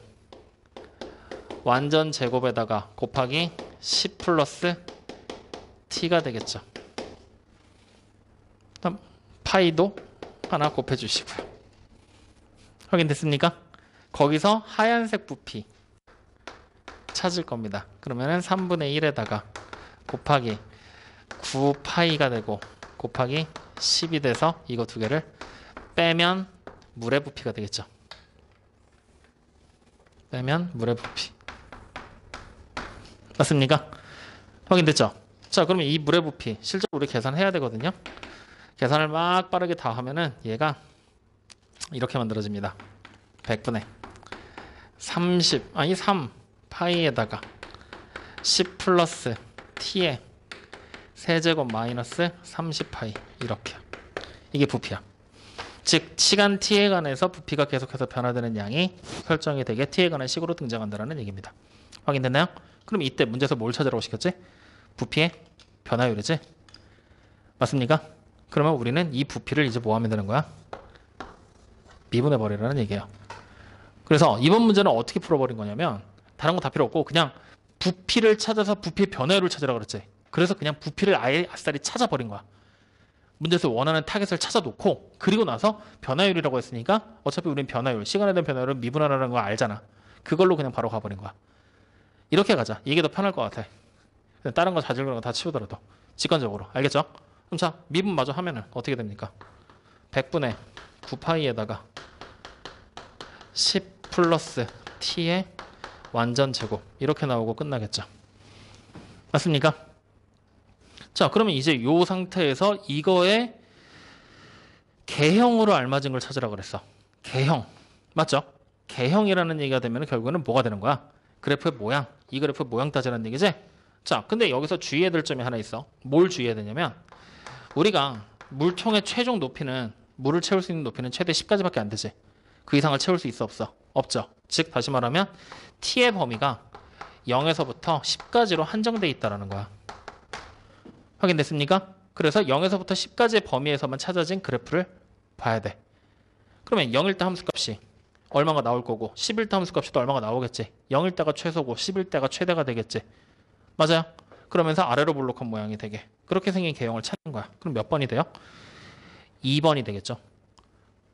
완전 제곱에다가 곱하기 10 플러스 t가 되겠죠. 그다음 파이도 하나 곱해 주시고요. 확인됐습니까? 거기서 하얀색 부피 찾을 겁니다. 그러면은 3분의 1에다가 곱하기 9파이가 되고 곱하기 10이 돼서 이거 두 개를 빼면 물의 부피가 되겠죠. 빼면 물의 부피. 맞습니까? 확인됐죠? 자, 그러면 이 물의 부피 실제로 우리 계산해야 되거든요. 계산을 막 빠르게 다 하면은 얘가 이렇게 만들어집니다. 100분의 3 파이에다가 10 플러스 t의 세제곱 마이너스 30파이 이렇게. 이게 부피야. 즉 시간 t에 관해서 부피가 계속해서 변화되는 양이 설정이 되게 t에 관한 식으로 등장한다는 얘기입니다. 확인됐나요? 그럼 이때 문제에서 뭘 찾으라고 시켰지? 부피의 변화율이지? 맞습니까? 그러면 우리는 이 부피를 이제 뭐 하면 되는 거야? 미분해버리라는 얘기예요. 그래서 이번 문제는 어떻게 풀어버린 거냐면 다른 거 다 필요 없고 그냥 부피를 찾아서 부피의 변화율을 찾으라고 그랬지. 그래서 그냥 부피를 아예 아싸리 찾아버린 거야. 문제에서 원하는 타겟을 찾아놓고 그리고 나서 변화율이라고 했으니까 어차피 우린 변화율, 시간에 대한 변화율은 미분하라는 거 알잖아. 그걸로 그냥 바로 가버린 거야. 이렇게 가자. 이게 더 편할 것 같아. 다른 거 자질 그런 거 다 치우더라도 직관적으로. 알겠죠? 그럼 자, 미분 마저 하면은 어떻게 됩니까? 100분의 9파이에다가 10 플러스 t의 완전 제곱 이렇게 나오고 끝나겠죠. 맞습니까? 자, 그러면 이제 이 상태에서 이거의 개형으로 알맞은 걸 찾으라 그랬어. 개형. 맞죠? 개형이라는 얘기가 되면 결국에는 뭐가 되는 거야? 그래프의 모양. 이 그래프의 모양 따지라는 얘기지? 자, 근데 여기서 주의해야 될 점이 하나 있어. 뭘 주의해야 되냐면 우리가 물통의 최종 높이는 물을 채울 수 있는 높이는 최대 10까지밖에 안 되지. 그 이상을 채울 수 있어 없어? 없죠. 즉 다시 말하면 t의 범위가 0에서부터 10까지로 한정돼 있다는 거야. 확인됐습니까? 그래서 0에서부터 10까지의 범위에서만 찾아진 그래프를 봐야 돼. 그러면 0일 때 함수값이 얼마가 나올 거고 10일 때 함수값이 또 얼마가 나오겠지. 0일 때가 최소고 10일 때가 최대가 되겠지. 맞아요? 그러면서 아래로 볼록한 모양이 되게. 그렇게 생긴 개형을 찾는 거야. 그럼 몇 번이 돼요? 2번이 되겠죠.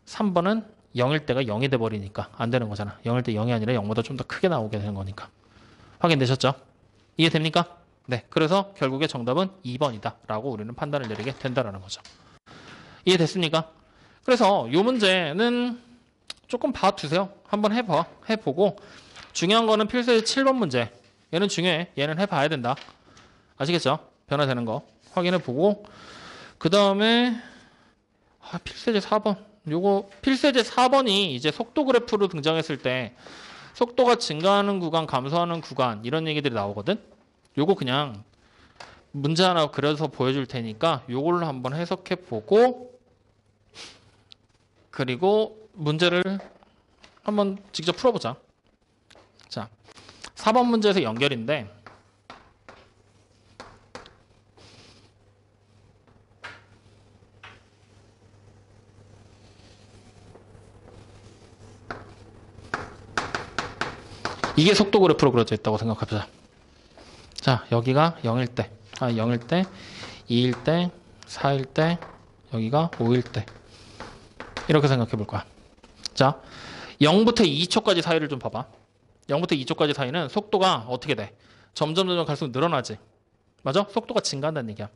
3번은 0일 때가 0이 돼버리니까 안 되는 거잖아. 0일 때 0이 아니라 0보다 좀 더 크게 나오게 되는 거니까. 확인되셨죠? 이해됩니까? 네. 그래서 결국에 정답은 2번이다 라고 우리는 판단을 내리게 된다는 거죠. 이해됐습니까? 그래서 이 문제는 조금 봐두세요. 한번 해보고 중요한 거는 필수의 7번 문제. 얘는 중요해. 얘는 해봐야 된다. 아시겠죠? 변화되는 거 확인해보고 그 다음에 필수제 4번. 요거 필수제 4번이 이제 속도 그래프로 등장했을 때 속도가 증가하는 구간, 감소하는 구간 이런 얘기들이 나오거든. 요거 그냥 문제 하나 그려서 보여줄 테니까 요걸로 한번 해석해보고 그리고 문제를 한번 직접 풀어보자. 자, 4번 문제에서 연결인데 이게 속도 그래프로 그려져 있다고 생각합시다. 자, 여기가 0일 때, 0일 때, 2일 때, 4일 때, 여기가 5일 때. 이렇게 생각해 볼 거야. 자, 0부터 2초까지 사이를 좀 봐봐. 0부터 2초까지 사이는 속도가 어떻게 돼? 점점 갈수록 늘어나지. 맞아? 속도가 증가한다는 얘기야.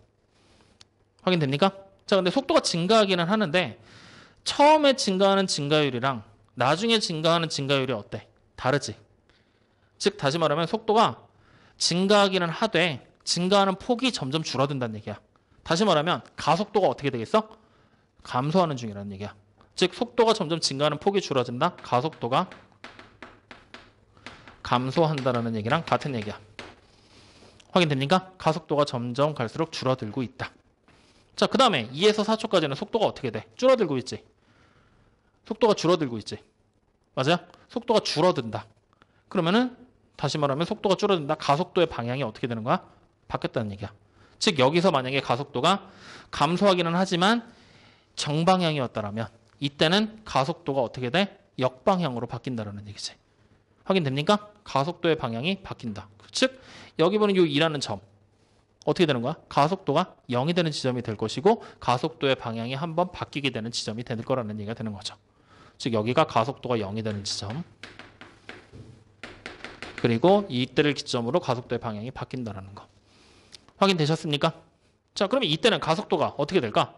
확인됩니까? 자, 근데 속도가 증가하기는 하는데 처음에 증가하는 증가율이랑 나중에 증가하는 증가율이 어때? 다르지. 즉 다시 말하면 속도가 증가하기는 하되 증가하는 폭이 점점 줄어든다는 얘기야. 다시 말하면 가속도가 어떻게 되겠어? 감소하는 중이라는 얘기야. 즉 속도가 점점 증가하는 폭이 줄어든다. 가속도가 감소한다는 얘기랑 같은 얘기야. 확인됩니까? 가속도가 점점 갈수록 줄어들고 있다. 자, 그 다음에 2에서 4초까지는 속도가 어떻게 돼? 줄어들고 있지. 속도가 줄어들고 있지. 맞아요? 속도가 줄어든다. 그러면은 다시 말하면 속도가 줄어든다. 가속도의 방향이 어떻게 되는 거야? 바뀌었다는 얘기야. 즉 여기서 만약에 가속도가 감소하기는 하지만 정방향이었다라면 이때는 가속도가 어떻게 돼? 역방향으로 바뀐다는 얘기지. 확인됩니까? 가속도의 방향이 바뀐다. 즉 여기 보는 이 2라는 점 어떻게 되는 거야? 가속도가 0이 되는 지점이 될 것이고 가속도의 방향이 한번 바뀌게 되는 지점이 될 거라는 얘기가 되는 거죠. 즉 여기가 가속도가 0이 되는 지점 그리고 이때를 기점으로 가속도의 방향이 바뀐다는 거. 확인되셨습니까? 자, 그러면 이때는 가속도가 어떻게 될까?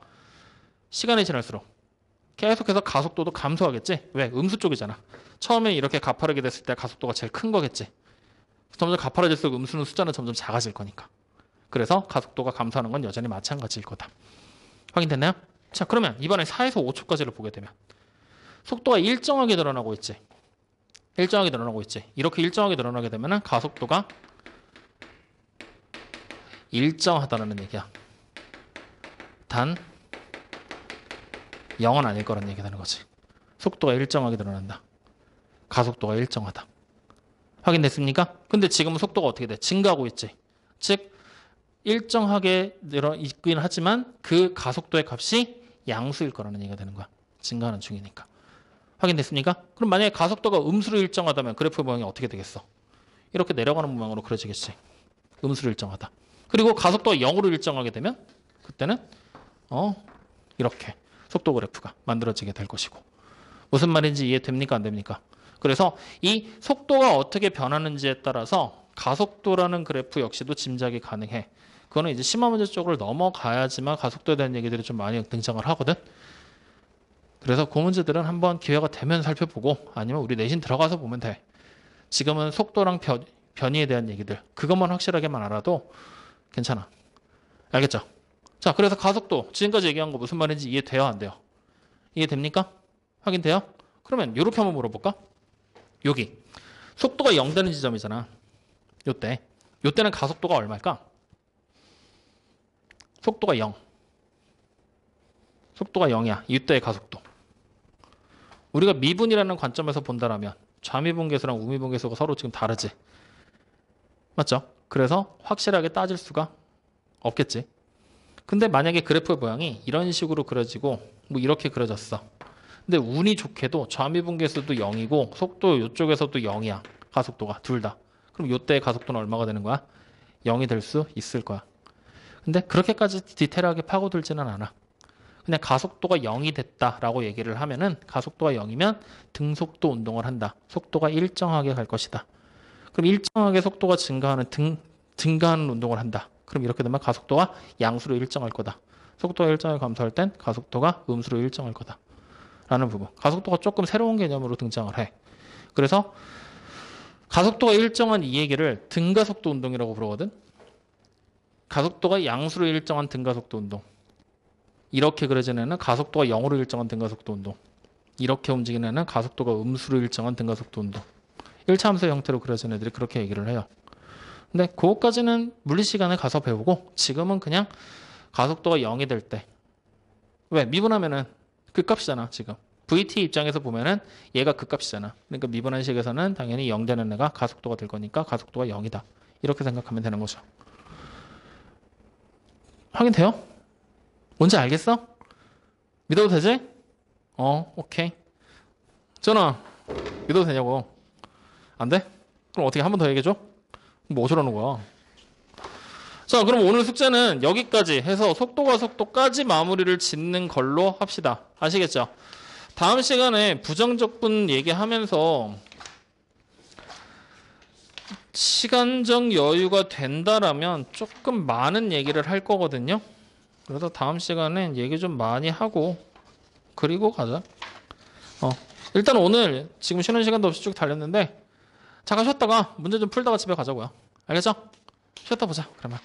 시간이 지날수록 계속해서 가속도도 감소하겠지? 왜? 음수 쪽이잖아. 처음에 이렇게 가파르게 됐을 때 가속도가 제일 큰 거겠지. 점점 가파라질수록 음수는 숫자는 점점 작아질 거니까. 그래서 가속도가 감소하는 건 여전히 마찬가지일 거다. 확인됐나요? 자, 그러면 이번에 4에서 5초까지를 보게 되면 속도가 일정하게 늘어나고 있지. 일정하게 늘어나고 있지. 이렇게 일정하게 늘어나게 되면 가속도가 일정하다는 얘기야. 단 0은 아닐 거라는 얘기가 되는 거지. 속도가 일정하게 늘어난다. 가속도가 일정하다. 확인됐습니까? 근데 지금은 속도가 어떻게 돼? 증가하고 있지. 즉 일정하게 늘어있긴 하지만 그 가속도의 값이 양수일 거라는 얘기가 되는 거야. 증가하는 중이니까. 확인됐습니까? 그럼 만약에 가속도가 음수로 일정하다면 그래프 모양이 어떻게 되겠어? 이렇게 내려가는 모양으로 그려지겠지. 음수로 일정하다. 그리고 가속도가 0으로 일정하게 되면 그때는 이렇게 속도 그래프가 만들어지게 될 것이고. 무슨 말인지 이해됩니까? 안 됩니까? 그래서 이 속도가 어떻게 변하는지에 따라서 가속도라는 그래프 역시도 짐작이 가능해. 그거는 이제 심화 문제 쪽으로 넘어가야지만 가속도에 대한 얘기들이 좀 많이 등장을 하거든. 그래서 그 문제들은 한번 기회가 되면 살펴보고 아니면 우리 내신 들어가서 보면 돼. 지금은 속도랑 변이에 대한 얘기들 그것만 확실하게만 알아도 괜찮아. 알겠죠? 자, 그래서 가속도 지금까지 얘기한 거 무슨 말인지 이해돼요? 안 돼요? 이해됩니까? 확인돼요? 그러면 이렇게 한번 물어볼까? 여기 속도가 0 되는 지점이잖아. 요때 요때는 가속도가 얼마일까? 속도가 0. 속도가 0이야. 이때의 가속도. 우리가 미분이라는 관점에서 본다라면 좌미분계수랑 우미분계수가 서로 지금 다르지. 맞죠? 그래서 확실하게 따질 수가 없겠지. 근데 만약에 그래프의 모양이 이런 식으로 그려지고 뭐 이렇게 그려졌어. 근데 운이 좋게도 좌미분계수도 0이고 속도 이쪽에서도 0이야. 가속도가 둘 다. 그럼 이때의 가속도는 얼마가 되는 거야? 0이 될 수 있을 거야. 근데 그렇게까지 디테일하게 파고들지는 않아. 그냥 가속도가 0이 됐다라고 얘기를 하면은 가속도가 0이면 등속도 운동을 한다. 속도가 일정하게 갈 것이다. 그럼 일정하게 속도가 증가하는 운동을 한다. 그럼 이렇게 되면 가속도가 양수로 일정할 거다. 속도가 일정하게 감소할 땐 가속도가 음수로 일정할 거다. 라는 부분. 가속도가 조금 새로운 개념으로 등장을 해. 그래서 가속도가 일정한 이 얘기를 등가속도 운동이라고 부르거든. 가속도가 양수로 일정한 등가속도 운동. 이렇게 그려지는 애는 가속도가 0으로 일정한 등가속도 운동. 이렇게 움직이는 애는 가속도가 음수로 일정한 등가속도 운동. 1차 함수의 형태로 그려진 애들이 그렇게 얘기를 해요. 근데 그것까지는 물리 시간에 가서 배우고 지금은 그냥 가속도가 0이 될 때. 왜? 미분하면은 극값이잖아 지금. VT 입장에서 보면은 얘가 극값이잖아. 그러니까 미분한 식에서는 당연히 0 되는 애가 가속도가 될 거니까 가속도가 0이다. 이렇게 생각하면 되는 거죠. 확인돼요? 뭔지 알겠어? 믿어도 되지? 오케이. 전화 믿어도 되냐고. 안 돼? 그럼 어떻게 한 번 더 얘기해줘? 뭐 어쩌라는 거야? 자, 그럼 오늘 숙제는 여기까지 해서 속도가 속도까지 마무리를 짓는 걸로 합시다. 아시겠죠? 다음 시간에 부정적분 얘기하면서 시간적 여유가 된다라면 조금 많은 얘기를 할 거거든요. 그래서 다음 시간엔 얘기 좀 많이 하고 그리고 가자. 일단 오늘 지금 쉬는 시간도 없이 쭉 달렸는데 잠깐 쉬었다가 문제 좀 풀다가 집에 가자고요. 알겠죠? 쉬었다 보자 그러면.